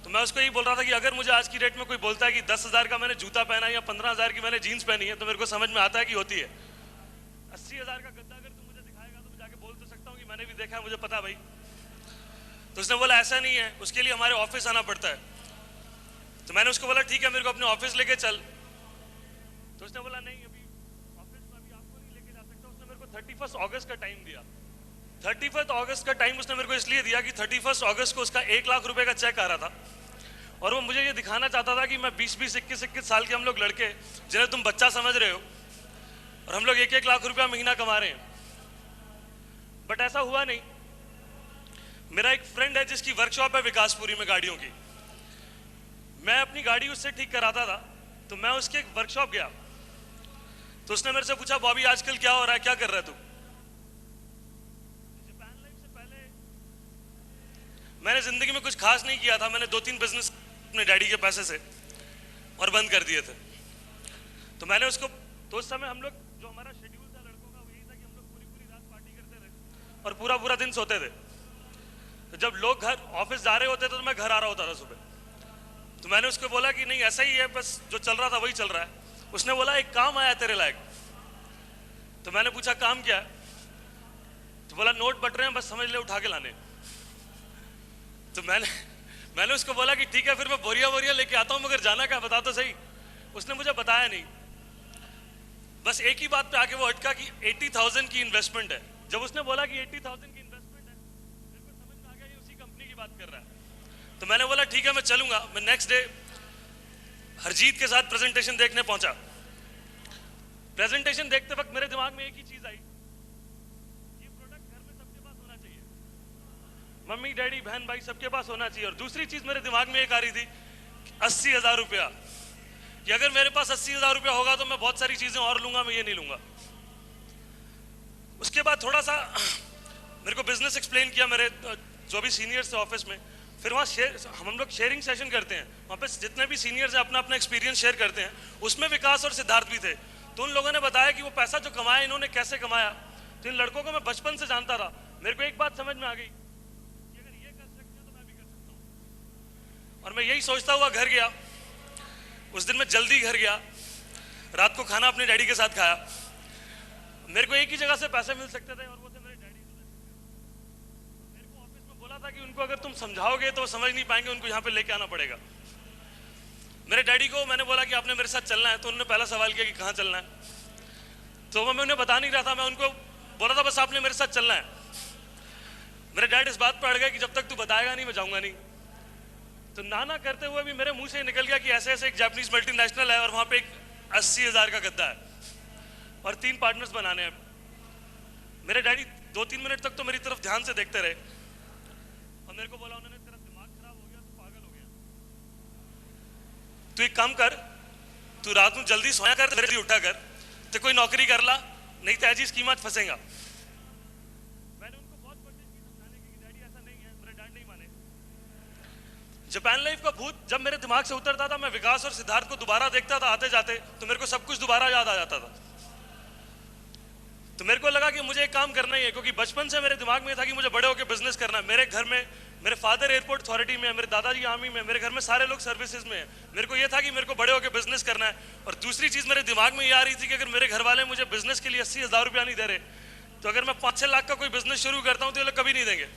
तो मैं उसको यही बोल रहा था कि अगर मुझे आज की डेट में कोई बोलता है कि 10,000 का मैंने जूता पहना है या 15,000 की मैंने जीन्स पहनी है तो मेरे को समझ में आता है कि होती है। 80,000 का गद्दा अगर तू मुझे दिखाएगा तो मैं जाके बोल तो सकता हूँ कि मैंने भी देखा है, मुझे पता भाई। तो उसने बोला ऐसा नहीं है, उसके लिए हमारे ऑफिस आना पड़ता है। तो मैंने उसको बोला ठीक है मेरे को अपने ऑफिस लेके चल। तो उसने बोला नहीं अभी ऑफिस में अभी आपको नहीं लेके जा सकता। उसने मेरे को 31 अगस्त का टाइम दिया। 31 अगस्त का टाइम उसने मेरे को इसलिए दिया कि 31 अगस्त को उसका 1 लाख रुपए का चेक आ रहा था और वो मुझे ये दिखाना चाहता था कि मैं 20-20, 21-21 साल के हम लोग लड़के जिन्हें तुम बच्चा समझ रहे हो और हम लोग 1-1 लाख रुपया महीना कमा रहे हैं। बट ऐसा हुआ नहीं। मेरा एक फ्रेंड है जिसकी वर्कशॉप है विकासपुरी में गाड़ियों की। मैं अपनी गाड़ी उससे ठीक कराता था तो मैं उसके वर्कशॉप गया तो उसने मेरे से पूछा बॉबी आजकल क्या हो रहा है, क्या कर रहा है तू? जापान लाइफ से पहले मैंने जिंदगी में कुछ खास नहीं किया था। मैंने 2-3 बिजनेस अपने डैडी के पैसे से और बंद कर दिए थे। तो मैंने उसको, तो उस समय हम लोग जो हमारा शेड्यूल था लड़कों का वो यही था कि हम लोग पूरी रात पार्टी करते थे और पूरा दिन सोते थे। तो जब लोग घर ऑफिस जा रहे होते थे तो मैं घर आ रहा होता था सुबह। तो मैंने उसको बोला कि नहीं ऐसा ही है, बस जो चल रहा था वही चल रहा है। उसने बोला एक काम आया तेरे लायक। तो मैंने पूछा काम क्या है? तो बोला नोट बट रहे हैं, बस समझ ले उठा के लाने। तो मैंने उसको बोला कि ठीक है फिर मैं बोरिया लेके आता हूँ, मगर जाना क्या बता तो सही। उसने मुझे बताया नहीं। बस एक ही बात पे आके वो अटका कि 80,000 की इन्वेस्टमेंट है। जब उसने बोला कि 80,000 की इन्वेस्टमेंट है मेरे को समझ में आ गया ये उसी कंपनी की बात कर रहा है। तो मैंने बोला ठीक है मैं चलूंगा। मैं नेक्स्ट डे हरजीत के साथ प्रेजेंटेशन देखने पहुंचा। प्रेजेंटेशन देखते वक्त मेरे दिमाग में एक ही चीज आई, ये प्रोडक्ट घर में सबके पास होना चाहिए, मम्मी डैडी बहन भाई सबके पास होना चाहिए। और दूसरी चीज मेरे दिमाग में एक आ रही थी 80,000 रुपया, कि अगर मेरे पास 80,000 रुपया होगा तो मैं बहुत सारी चीजें और लूंगा, मैं ये नहीं लूंगा। उसके बाद थोड़ा सा मेरे को बिजनेस एक्सप्लेन किया मेरे जो भी सीनियर्स थे ऑफिस में। फिर वहाँ हम लोग शेयरिंग सेशन करते हैं, वहाँ पे जितने भी सीनियर्स हैं अपना अपना एक्सपीरियंस शेयर करते हैं। उसमें विकास और सिद्धार्थ भी थे। तो उन लोगों ने बताया कि वो पैसा जो कमाया इन्होंने कैसे कमाया। तो इन लड़कों को मैं बचपन से जानता था। मेरे को एक बात समझ में आ गई कि अगर ये कर सकते हैं तो मैं भी कर सकता हूँ। और मैं यही सोचता हुआ घर गया। उस दिन मैं जल्दी घर गया, रात को खाना अपने डैडी के साथ खाया। मेरे को एक ही जगह से पैसे मिल सकते थे और वो थे मेरे डैडी। मेरे को ऑफिस में बोला था कि उनको अगर तुम समझाओगे तो समझ नहीं पाएंगे, उनको यहाँ पे लेके आना पड़ेगा। मेरे डैडी को मैंने बोला कि आपने मेरे साथ चलना है। तो उन्होंने पहला सवाल किया कि कहाँ चलना है। तो मैं उन्हें बता नहीं रहा था, मैं उनको बोला था बस आपने मेरे साथ चलना है। मेरे डैड इस बात पर अड़ गए कि जब तक तू बताएगा नहीं मैं जाऊंगा नहीं। तो ना करते हुए भी मेरे मुंह से निकल गया कि ऐसे ऐसे एक जापानीज मल्टीनेशनल है और वहां पे एक 80,000 का गद्दा है और 3 पार्टनर्स बनाने हैं। मेरे डैडी 2-3 मिनट तक तो मेरी तरफ ध्यान से देखते रहे और मेरे को बोला उन्होंने तेरा दिमाग खराब हो गया, तू पागल हो गया, तू एक काम कर, तू रात में जल्दी सोया कर, जल्दी उठा कर, तो कोई नौकरी कर ला, नहीं तो ऐसी स्कीम फंसेगा। मैंने उनको बहुत कोशिश की समझाने की, डैडी ऐसा नहीं है। मेरे डैड नहीं माने। जापान लाइफ का भूत जब मेरे दिमाग से उतरता था, मैं विकास और सिद्धार्थ को दोबारा देखता था आते जाते, तो मेरे को सब कुछ दोबारा याद आ जाता था। तो मेरे को लगा कि मुझे एक काम करना ही है, क्योंकि बचपन से मेरे दिमाग में था कि मुझे बड़े होकर बिजनेस करना है। मेरे घर में मेरे फादर एयरपोर्ट अथॉरिटी में है, मेरे दादाजी आर्मी में, मेरे घर में सारे लोग सर्विसेज में हैं। मेरे को ये था कि मेरे को बड़े होकर बिजनेस करना है। और दूसरी चीज मेरे दिमाग में ये आ रही थी कि अगर मेरे घर वाले मुझे बिजनेस के लिए 80,000 रुपया नहीं दे रहे, तो अगर मैं 5-6 लाख का कोई बिजनेस शुरू करता हूँ तो ये लोग कभी नहीं देंगे।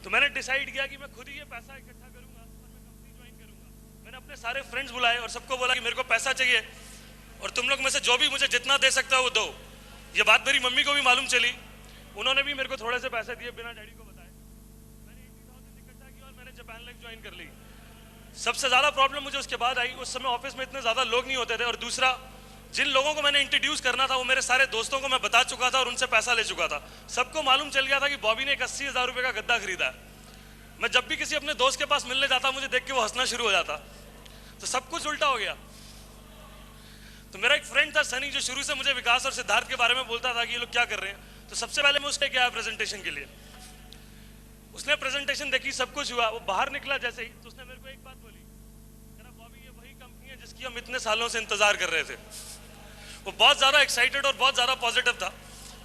तो मैंने डिसाइड किया कि मैं खुद ही ये पैसा इकट्ठा करूंगा और मैं कंपनी ज्वाइन करूंगा। मैंने अपने सारे फ्रेंड्स बुलाए और सबको बोला कि मेरे को पैसा चाहिए और तुम लोग में से जो भी मुझे जितना दे सकता है वो दो। ये बात मेरी मम्मी को भी मालूम चली, उन्होंने भी मेरे को थोड़े से पैसे दिए बिना डैडी को बताए। मैंने 80,000 इकट्ठा किया और मैंने जापान लाइफ ज्वाइन कर ली। सबसे ज्यादा प्रॉब्लम मुझे उसके बाद आई, उस समय ऑफिस में इतने ज्यादा लोग नहीं होते थे और दूसरा जिन लोगों को मैंने इंट्रोड्यूस करना था वो मेरे सारे दोस्तों को मैं बता चुका था और उनसे पैसा ले चुका था। सबको मालूम चल गया था कि बॉबी ने एक 80,000 रुपये का गद्दा खरीदा है। मैं जब भी किसी अपने दोस्त के पास मिलने जाता मुझे देख के वो हंसना शुरू हो जाता। तो सब कुछ उल्टा हो गया। तो मेरा एक फ्रेंड था सनी, जो शुरू से मुझे विकास और सिद्धार्थ के बारे में बोलता था कि ये लोग क्या कर रहे हैं। तो सबसे पहले मैं उसने क्या प्रेजेंटेशन के लिए, उसने प्रेजेंटेशन देखी, सब कुछ हुआ। वो बाहर निकला जैसे ही तो उसने मेरे को एक बात बोली, तेरा बॉबी ये वही कंपनी है जिसकी हम इतने सालों से इंतजार कर रहे थे। वो बहुत ज्यादा एक्साइटेड और बहुत ज्यादा पॉजिटिव था।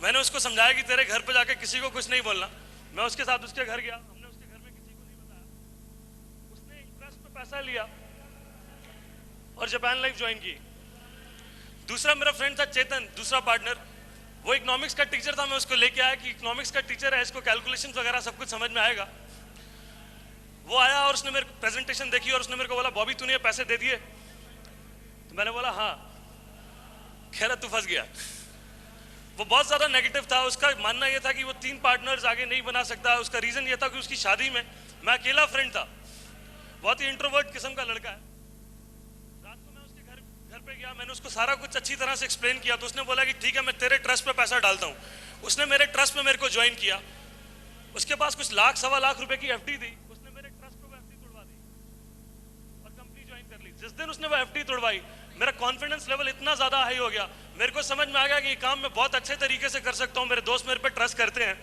मैंने उसको समझाया कि तेरे घर पे जाके किसी को कुछ नहीं बोलना। मैं उसके साथ उसके घर गया, हमने उसके घर में किसी को नहीं बताया। उसने इंटरेस्ट पे पैसा लिया और जापान लाइफ ज्वाइन की। दूसरा मेरा फ्रेंड था चेतन, दूसरा पार्टनर, वो इकोनॉमिक्स का टीचर था। मैं उसको लेके आया कि इकोनॉमिक्स का टीचर है, इसको कैलकुलेशन वगैरह सब कुछ समझ में आएगा। वो आया और उसने मेरे प्रेजेंटेशन देखी और उसने मेरे को बोला बॉबी तूने ये पैसे दे दिए? तो मैंने बोला हाँ। कह रहा तू फंस गया। वो बहुत ज्यादा नेगेटिव था। उसका मानना यह था कि वो 3 पार्टनर्स आगे नहीं बना सकता। उसका रीजन ये था कि उसकी शादी में मैं अकेला फ्रेंड था। बहुत ही इंट्रोवर्ट किस्म का लड़का है। रात को मैं उसके घर पे गया, मैंने उसको सारा कुछ अच्छी तरह से एक्सप्लेन किया। तो उसने बोला कि ठीक है मैं तेरे ट्रस्ट पे पैसा डालता हूँ। उसने मेरे ट्रस्ट में मेरे को ज्वाइन किया। उसके पास कुछ लाख 1.25 लाख रुपए की एफडी थी। उसने मेरे ट्रस्ट पे एफडी तोड़वा दी और कंपनी ज्वाइन कर ली। जिस दिन उसने वो एफडी तोड़वाई मेरा कॉन्फिडेंस लेवल इतना ज्यादा हाई हो गया, मेरे को समझ में आ गया कि ये काम मैं बहुत अच्छे तरीके से कर सकता हूँ। मेरे दोस्त मेरे पे ट्रस्ट करते हैं।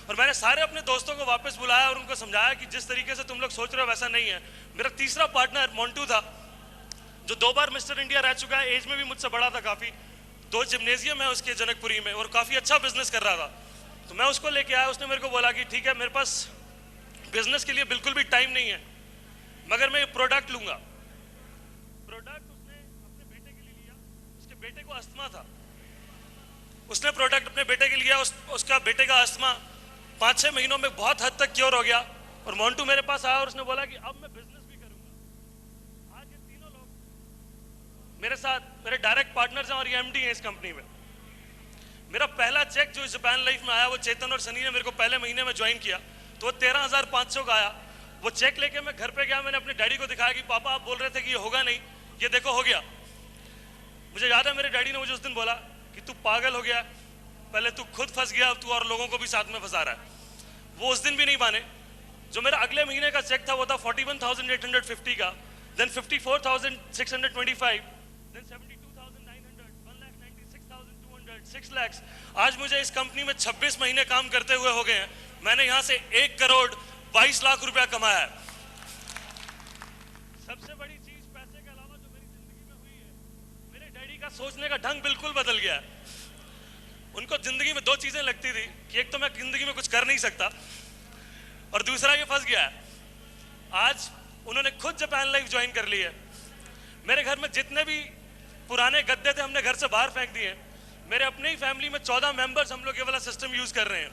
और मैंने सारे अपने दोस्तों को वापस बुलाया और उनको समझाया कि जिस तरीके से तुम लोग सोच रहे हो वैसा नहीं है। मेरा तीसरा पार्टनर मोन्टू था, जो 2 बार मिस्टर इंडिया रह चुका है, एज में भी मुझसे बड़ा था काफी। 2 जिम्नेजियम है उसके जनकपुरी में और काफी अच्छा बिजनेस कर रहा था। तो मैं उसको लेके आया। उसने मेरे को बोला कि ठीक है मेरे पास बिजनेस के लिए बिल्कुल भी टाइम नहीं है, मगर मैं प्रोडक्ट लूंगा। प्रोडक्ट उसने अपने बेटे के लिए लिया। उसके बेटे को अस्थमा था। उसने प्रोडक्ट अपने बेटे के लिया। उसका बेटे का अस्थमा 5-6 महीनों में बहुत हद तक क्योर हो गया। और मोन्टू मेरे पास आया और उसने बोला कि अब मैं बिजनेस भी करूंगा। आज ये तीनों लोग मेरे साथ मेरे डायरेक्ट पार्टनर्स हैं और ये एमडी हैं इस कंपनी में। मेरा पहला चेक जो जापान लाइफ में आया वो चेतन और सनी ने मेरे को पहले महीने में ज्वाइन किया तो वो 13,500 का आया। वो चेक लेके मैं घर पे गया, मैंने अपने डैडी को दिखाया कि पापा आप बोल रहे थे कि ये होगा नहीं, ये देखो हो गया। मुझे याद है मेरे डैडी ने मुझे उस दिन बोला कि तू पागल हो गया, पहले तू खुद फंस गया, तू और लोगों को भी साथ में फंसा रहा है। वो उस दिन भी नहीं माने। जो मेरा अगले महीने का चेक था वो था 41,850 का, देन 54,625, देन 72,900, 1,96,200, 6 लाख। आज मुझे इस कंपनी में 26 महीने काम करते हुए हो गए हैं। मैंने यहाँ से 1 करोड़ 22 लाख रुपया कमाया है। सबसे बड़ी चीज पैसे के अलावा जो मेरी जिंदगी में हुई है, मेरे डैडी का सोचने का ढंग बिल्कुल बदल गया है। उनको जिंदगी में 2 चीजें लगती थी कि एक तो मैं जिंदगी में कुछ कर नहीं सकता, और दूसरा ये फंस गया है। आज उन्होंने खुद जापान लाइफ ज्वाइन कर ली है। मेरे घर में जितने भी पुराने गद्दे थे हमने घर से बाहर फेंक दिए। मेरे अपने ही फैमिली में 14 मेंबर्स हम लोग ये वाला सिस्टम यूज कर रहे हैं।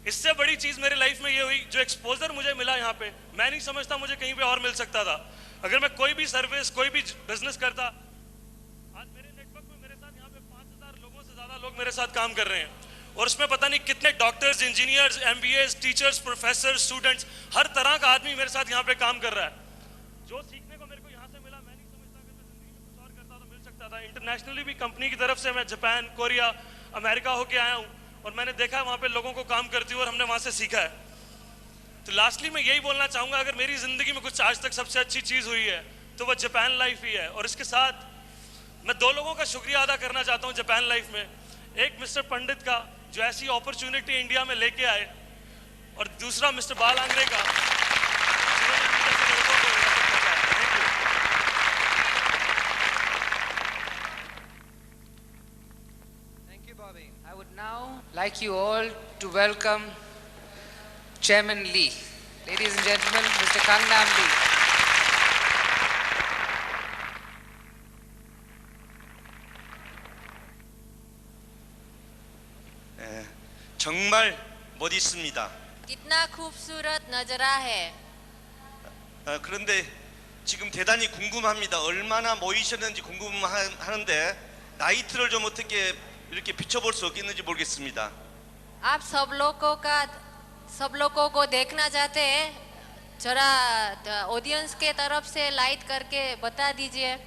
इससे बड़ी चीज मेरे लाइफ में ये हुई, जो एक्सपोजर मुझे मिला यहाँ पे, मैं नहीं समझता मुझे कहीं पे और मिल सकता था। अगर मैं कोई भी सर्विस, कोई भी बिजनेस करता, आज मेरे नेटवर्क में मेरे साथ यहाँ पे 5,000 लोगों से ज्यादा लोग मेरे साथ काम कर रहे हैं, और उसमें पता नहीं कितने doctors, engineers, MBAs, teachers, professor, students, हर तरह का आदमी मेरे साथ यहाँ पे काम कर रहा है। जो सीखने को मेरे को यहाँ से मिला, मैं नहीं समझता अगर मैं जिंदगी में कुछ और करता तो मिल सकता था। इंटरनेशनली भी कंपनी की तरफ से मैं जापान, कोरिया, अमेरिका होके आया हूँ, और मैंने देखा वहाँ पे लोगों को काम करते हुए, और हमने वहाँ से सीखा है। तो लास्टली मैं यही बोलना चाहूँगा, अगर मेरी जिंदगी में कुछ आज तक सबसे अच्छी चीज़ हुई है तो वह जापान लाइफ ही है। और इसके साथ मैं 2 लोगों का शुक्रिया अदा करना चाहता हूँ जापान लाइफ में। एक मिस्टर पंडित का, जो ऐसी अपॉर्चुनिटी इंडिया में लेके आए, और दूसरा मिस्टर बाल आंग्रे का, जिन्होंने मुझे जैसे लड़कों को यहाँ तक पहुंचाया। Thank you, Bobby. I would now like you all to welcome Chairman Lee. Ladies and gentlemen, Mr. Kang Nam Lee. 정말 멋있습니다. कितना खूबसूरत नजरा है। 그런데 지금 대단히 궁금합니다. 얼마나 모이셨는지 궁금하는데 나이트를 좀 어떻게 이렇게 비춰볼 수 없겠는지 모르겠습니다. आप सब लोगों को देखना चाहते हैं, जरा ऑडियंस के तरफ से लाइट करके बता दीजिए।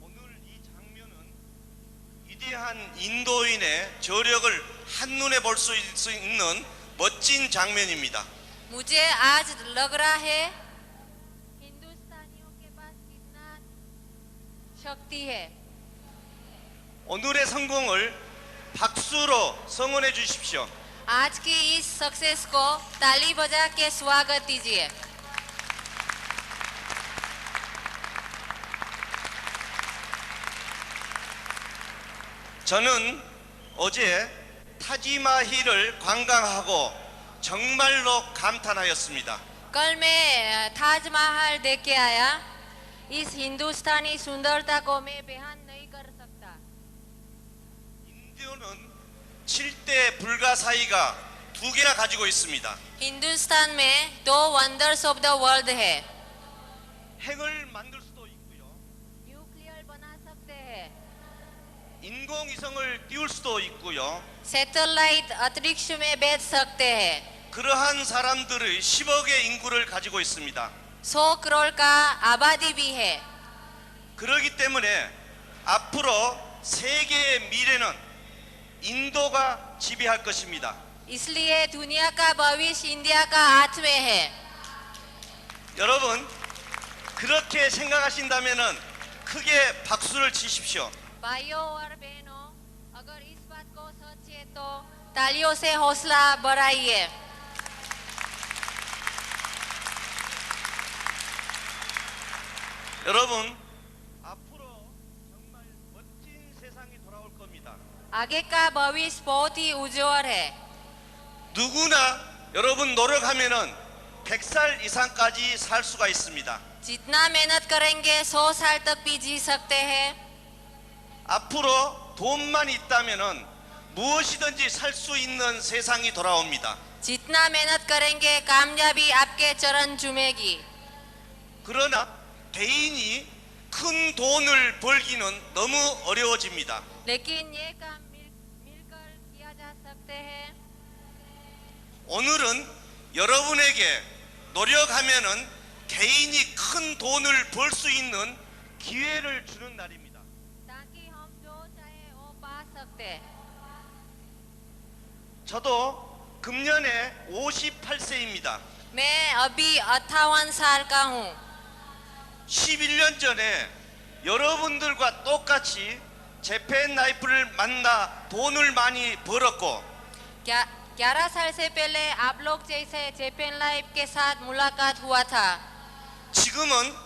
오늘 이 장면은 위대한 인도인의 저력을 한눈에 볼 수 있는 멋진 장면입니다. मुझे आज लग रहा है हिंदुस्तानियों के पास कितना शक्ति है। 오늘의 성공을 박수로 성원해 주십시오. आज की इस सक्सेस को ताली बजा के स्वागत दीजिए। 저는 어제 타지마힐을 관광하고 정말로 감탄하였습니다. कल मैं ताजमहल देख के आया। इस हिंदुस्तानी सुंदरता को मैं बयान नहीं कर सकता। 인도는 7대 불가사의가 2개나 가지고 있습니다. हिंदुस्तान में 2 वंडर्स ऑफ द वर्ल्ड है। 핵을 만들 수도 있고요. न्यूक्लियर बना सकते हैं, 인공위성을 띄울 수도 있고요. सैटेलाइट अंतरिक्ष में भेज सकते हैं। 그러한 사람들의 10억의 인구를 가지고 있습니다. 100 करोड़ का आबादी भी है। 그렇기 때문에 앞으로 세계의 미래는 인도가 지배할 것입니다. इसलिए दुनिया का भविष्य इंडिया का हाथ में है। 여러분 그렇게 생각하신다면은 크게 박수를 치십시오. भाइयों और बहनों, अगर इस बात को सच है तो तालियों से हौसला बढ़ाइए। 여러분 앞으로 정말 멋진 세상이 돌아올 겁니다. आगे का भविष्य बहुत ही उज्जवल है। 누구나 여러분 노력하면은 100살 이상까지 살 수가 있습니다. जितना मेहनत करेंगे 100 साल तक भी जी सकते हैं। 앞으로 돈만 있다면은 무엇이든지 살 수 있는 세상이 돌아옵니다. जितना मेहनत करेंगे कामयाबी आपके चरण चूमेगी। 그러나 개인이 큰 돈을 벌기는 너무 어려워집니다. लेकिन ये काम मिलकर किया जा सकता सकते हैं। 오늘은 여러분에게 노력하면은 개인이 큰 돈을 벌 수 있는 기회를 주는 날입니다. ताकि हम जो चाहे वो पा सकते। 저도 금년에 58세입니다. मैं अभी 58 साल का हूँ। 11년 전에 여러분들과 똑같이 재팬 라이프를 만나 돈을 많이 벌었고 11 साल से पहले आप लोग जैसे जेपेन लाइफ के साथ मुलाकात हुआ था। 지금은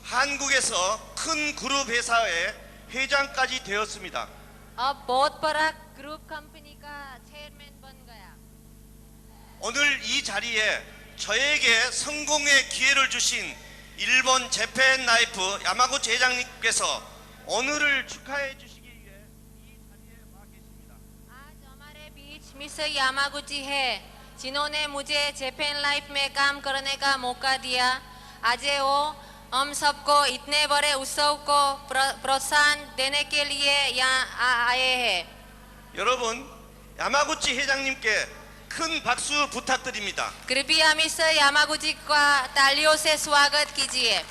한국에서 큰 그룹 회사의 회장까지 되었습니다. अब बहुत बड़ा ग्रुप कंपनी का चेयरमैन बन गया। 오늘 이 자리에 저에게 성공의 기회를 주신 일본 재팬 라이프 야마구치 회장님께서 오늘을 축하해 주시기 위해 이 자리에 와 계십니다. आज हमारे बीच मिस्टर यामागुची है जिन्होंने मुझे जेपेन लाइफ में काम करने का मौका दिया। आज वो हम सबको इतने बड़े उत्सव को प्रोत्साहन देने के लिए यहाँ आए हैं। 여러분 야마구치 회장님께 큰 박수 부탁드립니다. कृपया मिस्टर यामागुची का तालियों से स्वागत कीजिए।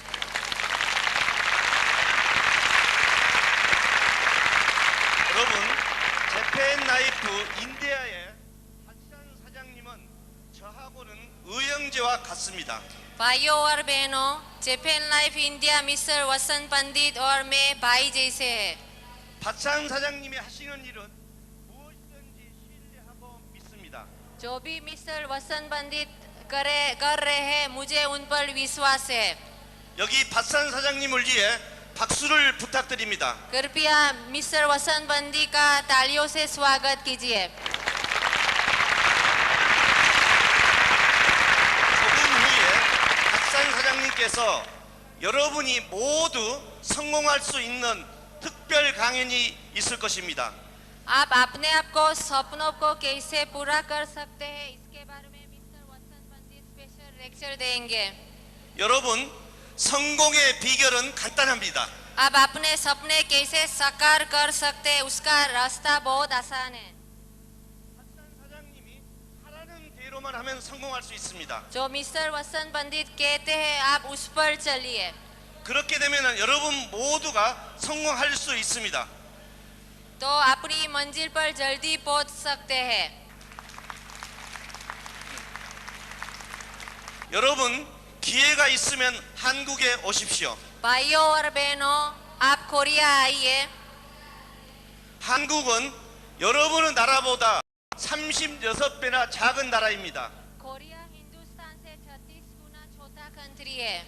여러분 재팬 라이프 인디아의 박산 사장님은 저하고는 의형제와 같습니다. भाइयों और बहनों, जेपेन लाइफ इंडिया मिस्टर वसंत पंडित और मैं भाई जैसे हैं। 박산 사장님이 하시는 일은 무엇이든지 신뢰하고 믿습니다. जो भी मिस्टर वसंत पंडित कर रहे हैं मुझे उन पर विश्वास है। 여기 박산 사장님을 위해 박수를 부탁드립니다. कृपया मिस्टर वसंत पंडित का तालियों से स्वागत कीजिए। 조금 후에 박산 사장님께서 여러분이 모두 성공할 수 있는 특별 강연이 있을 것입니다. आप अपने आप को सपनों को कैसे पूरा कर सकते हैं इसके बारे में मिस्टर वसंत पंडित स्पेशल लेक्चर देंगे। 여러분 성공의 비결은 간단합니다. आप अपने सपने कैसे साकार कर सकते हैं उसका रास्ता बहुत आसान है। 박산 사장님이 하라는 대로만 하면 성공할 수 있습니다. जो मिस्टर वसंत पंडित कहते हैं आप उस पर चलिए। 그렇게 되면 여러분 모두가 성공할 수 있습니다. तो अपनी मंजिल पर जल्दी पहुंच सकते हैं। 여러분 기회가 있으면 한국에 오십시오. भाइयों और बहनों, आप कोरिया आइए। 한국은 여러분의 나라보다 36배나 작은 나라입니다. कोरिया हिंदुस्तान से 36 गुना छोटा कंट्री है।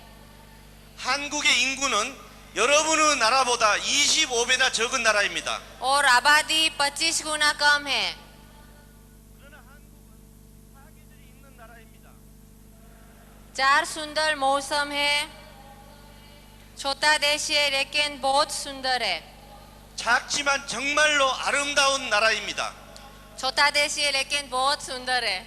한국의 인구는 여러분의 나라보다 25배나 적은 나라입니다. और आबादी 25 गुना कम है। 그러나 한국은 사계절이 있는 나라입니다. 4 सुंदर मौसम है। छोटा देश है लेकिन बहुत सुंदर है। 작지만 정말로 아름다운 나라입니다. छोटा देश है लेकिन बहुत सुंदर है।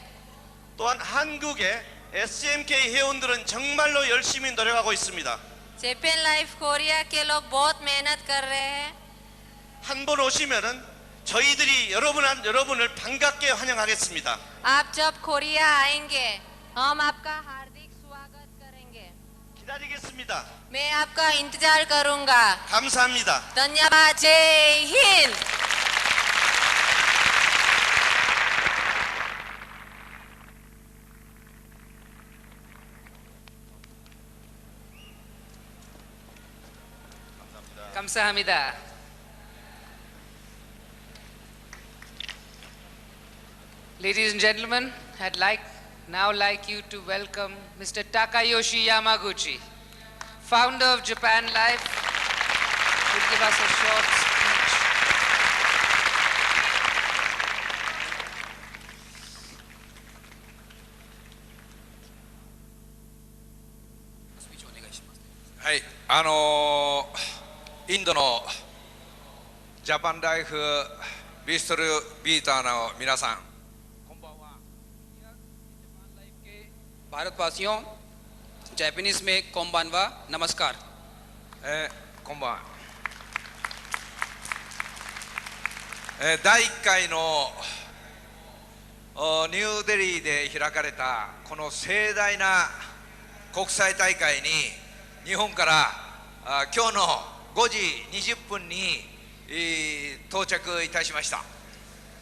또한 한국의 SMK 회원들은 정말로 열심히 노력하고 있습니다. जेपेन लाइफ कोरिया के लोग बहुत मेहनत कर रहे हैं। 한 번 오시면은 저희들이 여러분을 반갑게 환영하겠습니다. आप जब कोरिया आएंगे हम आपका हार्दिक स्वागत करेंगे। 기다리겠습니다. मैं आपका इंतजार करूंगा। 감사합니다. धन्यवाद। जय Hind. Kamsahamnida. Ladies and gentlemen, I'd now like you to welcome Mr. Takayoshi Yamaguchi, founder of Japan Life, will give us a short speech.はい、インドのジャパンライフビストルビーターの皆さん、こんばんは。 भारतवासियों, जापानीज में कोम्बानवा नमस्कार। こんばんは。第1回のニューデリーで開かれたこの盛大な国際大会に日本から今日の5時20分に到着いたしました。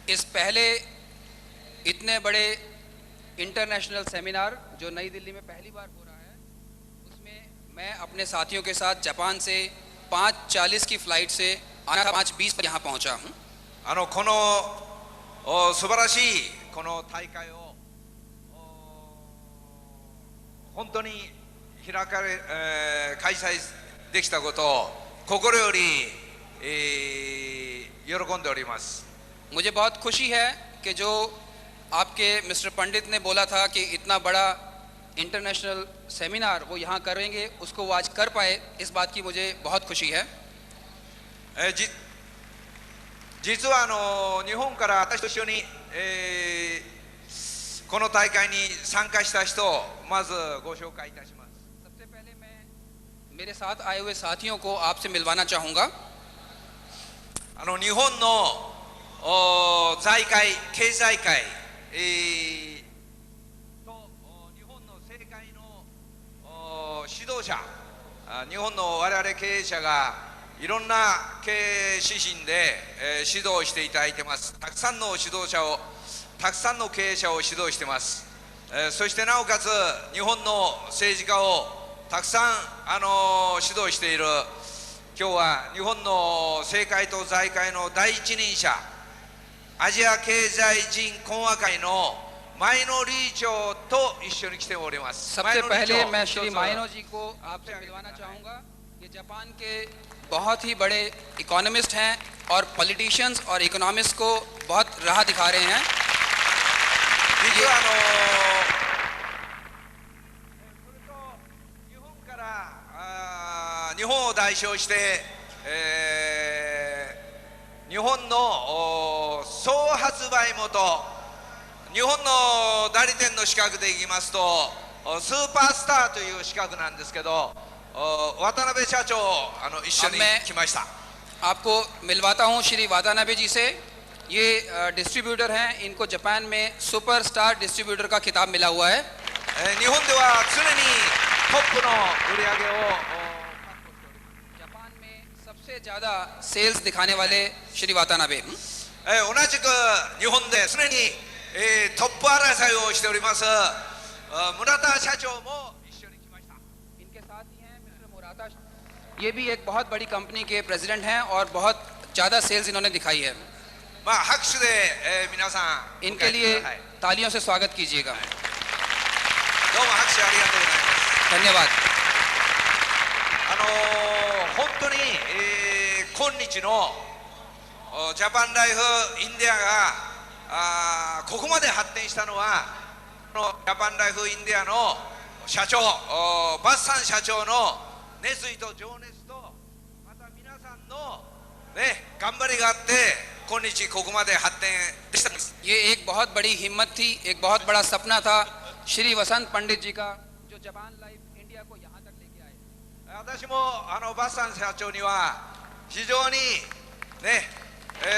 इस पहले इतने बड़े इंटरनेशनल सेमिनार जो नई दिल्ली में पहली बार हो रहा है, उसमें मैं अपने साथियों के साथ जापान से 5:40 की फ़्लाइट से 5:20 पर यहाँ पहुँचा हूँ। この素晴らしいこの大会を本当に開催できたことを心より喜んでおります。 मुझे बहुत खुशी है कि जो आपके मिस्टर पंडित ने बोला था कि इतना बड़ा इंटरनेशनल सेमिनार वो यहाँ करेंगे, उसको वो आज कर पाए, इस बात की मुझे बहुत खुशी है। 実は日本から私と一緒に、この大会に参加した人をまずご紹介いたします。 सबसे पहले मैं मेरे साथ आए हुए साथियों को आपसे मिलवाना चाहूँगा। 日本の財界経済界、と日本の政界の指導者、日本の我々経営者がいろんな経営指針で指導していただいてます。たくさんの指導者を、たくさんの経営者を指導してます。そしてなおかつ日本の政治家をたくさん指導している、今日は日本の政界と財界の第一人者、アジア経済人講和会のマイノ理事長と一緒に来ております。 सबसे पहले मैं श्री माइनो जी को आपसे मिलवाना चाहूँगा। ये जापान के बहुत ही बड़े इकोनॉमिस्ट हैं और पॉलिटिशियंस और इकोनॉमिस्ट को बहुत राह दिखा रहे हैं। 実は日本から日本を代表して、日本の総発売元、日本の代理店の資格でいきますとスーパースターという資格なんですけど、渡辺社長一緒に来ました。 आपको मिलवाता हूँ श्री वातानाबे जी से। ये डिस्ट्रीब्यूटर हैं, इनको जापान में सुपरस्टार डिस्ट्रीब्यूटर का खिताब मिला हुआ है। 日本では常にトップの売り上げを जापान में सबसे ज़्यादा सेल्स दिखाने वाले श्री वातानाबे। 同じく日本で常にトップ争いをしております村田社長も一緒に来ました。 इनके साथ ही हैं मिस्टर मुराता, ये भी एक बहुत बड़ी कंपनी के प्रेसिडेंट हैं और बहुत ज़्यादा सेल्स इन्होंने दिखाई है। まあ拍手で皆さん इनके लिए तालियों से स्वागत कीजिएगा। どうも拍手ありがとうございます。 धन्यवाद। 本当に、今日のジャパンライフインディアがここまで発展したのはこのジャパンライフインディアの社長バッサン社長の熱意と情熱とまた皆さんの、ね、頑張りがあって今日ここまで発展できたんです。 ये एक बहुत बड़ी हिम्मत थी, एक बहुत बड़ा सपना था श्री वसंत पंडित जी का, जो जापान लाइफ इंडिया को यहाँ तक लेके आए। 私もバッサン社長には非常にね、感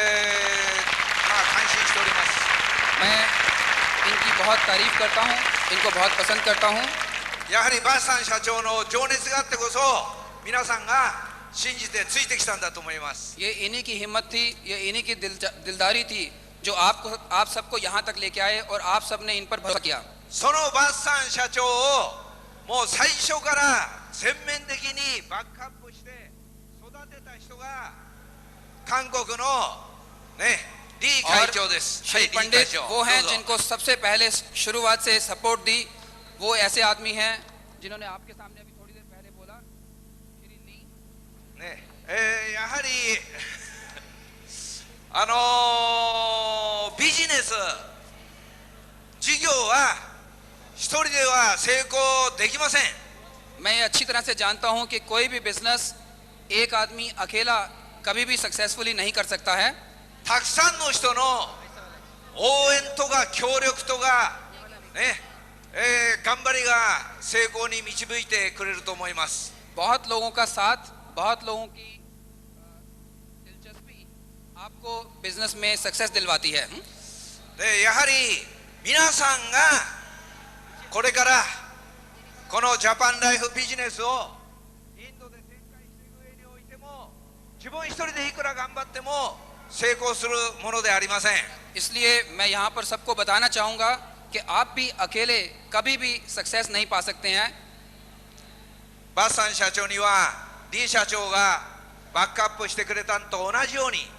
心しております。 मैं इनकी बहुत तारीफ करता हूँ, इनको बहुत पसंद करता हूँ। やはりバッサン社長の情熱があってこそ皆さんが信じてついてきたんだと思います。 ये इन्हीं की हिम्मत थी, ये इन्हीं की दिलदारी थी जो आप सबको यहाँ तक लेके आए और आप सब ने इन पर भरोसा किया। そのバッサン社長をもう最初から全面的にバックアップして育てた人が韓国のねリー会長です。 श्री पंडित वो हैं जिनको सबसे पहले शुरुआत से सपोर्ट दी, वो ऐसे आदमी हैं जिन्होंने आपके सामने अभी थोड़ी देर पहले बोला श्री ली। ね、やはりビジネス事業は一人では成功できません。 मैं ये अच्छी तरह से जानता हूँ कि कोई भी बिजनेस एक आदमी अकेला कभी भी सक्सेसफुली नहीं कर सकता है। たくさんの人の応援とか協力とかね、頑張りが成功に導いてくれると思います。 बहुत लोगों का साथ, बहुत लोगों की दिलचस्पी आपको बिजनेस में सक्सेस दिलवाती है। でやはり皆さんがこれからこのジャパンライフビジネスをインドで展開していく上においても自分一人でいくら頑張っても成功するものではありません。 इसलिए मैं यहाँ पर सबको बताना चाहूँगा कि आप भी अकेले कभी भी सक्सेस नहीं पा सकते हैं। バッサン社長にはリー社長がバックアップしてくれたのと同じように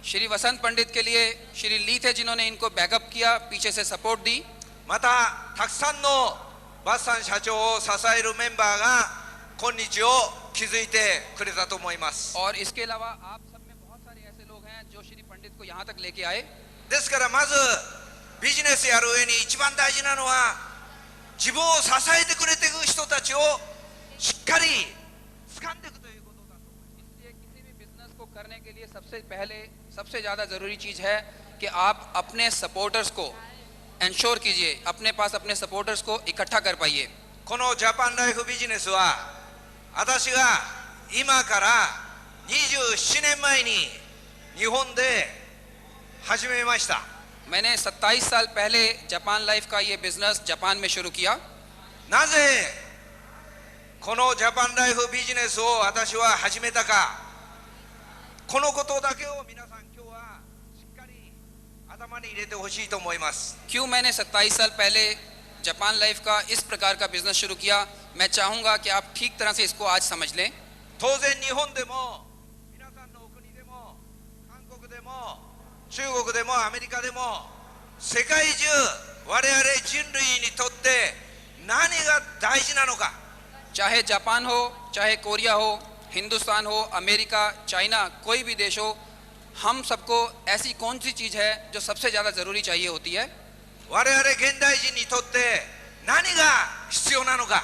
श्री वसंत पंडित के लिए श्री ली थे जिन्होंने इनको बैकअप किया, पीछे से सपोर्ट दी। またたくさんのバッサン社長を支えるメンバーが今日を築いてくれたと思います。 और इसके अलावा आप सब में बहुत सारे ऐसे लोग हैं जो श्री पंडित को यहाँ तक लेके आए। ですからまずビジネスやる上に一番大事なのは自分を支えてくれている人たちをしっかり掴んでいくということだと思います。 इसलिए किसी भी बिजनेस को करने के लिए सबसे पहले सबसे ज़्यादा ज़रूरी चीज़ है कि आप अपने सपोर्टर्स को इंश्योर कीजिए, अपने पास अपने सपोर्टर्स को इकट्ठा कर पाइए। このジャパンライフビジネスは私が今から27年前に日本で始めました。 मैंने 27 साल पहले जापान लाइफ का ये बिजनेस जापान में शुरू किया। なぜこのジャパンライフビジネスを私は始めたか、このことだけを皆さん今日はしっかり頭に入れてほしいと思います。 क्यों मैंने 27 साल पहले जापान लाइफ का इस प्रकार का बिजनेस शुरू किया, मैं चाहूँगा कि आप ठीक तरह से इसको आज समझ लें। 当然日本でも皆さんのお国でも韓国でも中国でもアメリカでも世界中我々人類にとって何が大事なのか、 चाहे जापान हो, चाहे कोरिया हो, हिंदुस्तान हो, अमेरिका, चाइना, कोई भी देश हो, हम सबको ऐसी कौन सी चीज़ है जो सबसे ज़्यादा ज़रूरी चाहिए होती है। 我々現代人にとって何が必要なのか、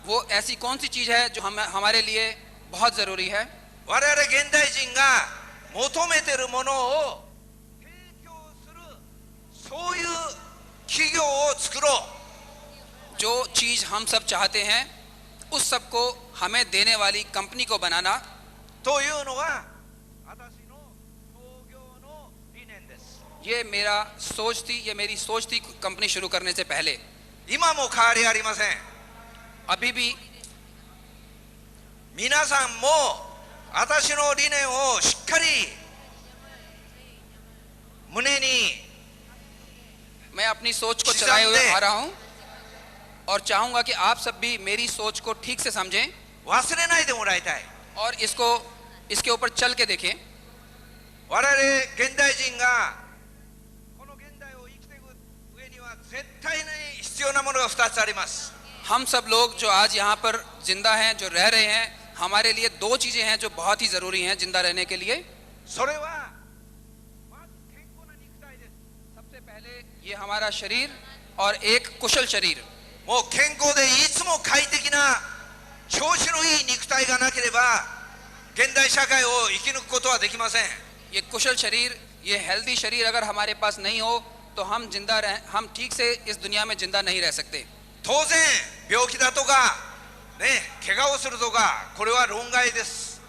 वो ऐसी कौन सी चीज़ है जो हमारे लिए बहुत ज़रूरी है। 我々現代人が求めているものを提供するそういう企業を作ろう。 जो चीज़ हम सब चाहते हैं उस सब को हमें देने वाली कंपनी को बनाना। というのが私の創業の理念です。 ये मेरा सोच थी, ये मेरी सोच थी कंपनी शुरू करने से पहले। 今も変わりありません。 अभी भी 皆さんも私の理念をしっかり胸に मैं अपनी सोच को चलाए हुए आ रहा हूँ और चाहूँगा कि आप सब भी मेरी सोच को ठीक से समझें 忘れないでもらいたい。 और इसके ऊपर चल के देखें। 我々現代人がこの現代を生きていく上には絶対に必要なものが2つあります。 हम सब लोग जो आज यहाँ पर जिंदा हैं, जो रह रहे हैं, हमारे लिए दो चीज़ें हैं जो बहुत ही ज़रूरी हैं जिंदा रहने के लिए। それはまず健康な肉体です。 सबसे पहले ये हमारा शरीर और एक कुशल शरीर। もう健康でいつも快適な調子のいい肉体がなければ現代社会を生き抜くことはできません。 ये कुशल शरीर, ये हेल्दी शरीर अगर हमारे पास नहीं हो तो हम ठीक से इस दुनिया में जिंदा नहीं रह सकते। 当然病気だとかね、怪我をするとかこれは論外です。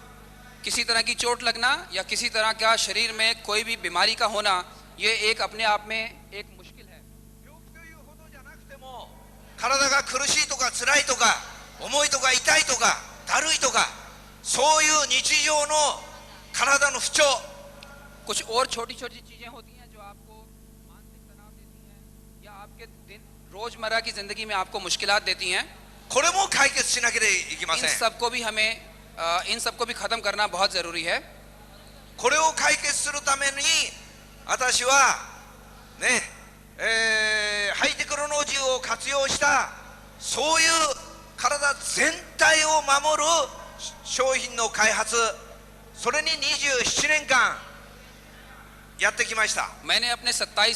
किसी तरह की चोट लगना या किसी तरह का शरीर में कोई भी बीमारी का होना, ये एक अपने आप में एक मुश्किल है। 病気というほどじゃなくても体が苦しいとか辛いとか重いとか痛いとかだるいとかそういう日常の体の不調、 कुछ और छोटी छोटी चीज़ें होती हैं जो आपको मानसिक तनाव देती हैं या आपके रोज़मर्रा की ज़िंदगी में आपको मुश्किलात देती हैं। これも解決しなければいけません。 इन सबको भी ख़त्म करना बहुत ज़रूरी है। これを解決するために私はね、ハイテクノロジーを活用したそういう体全体を守る商品の開発、それに27年間やってきました。 मैंने अपने 27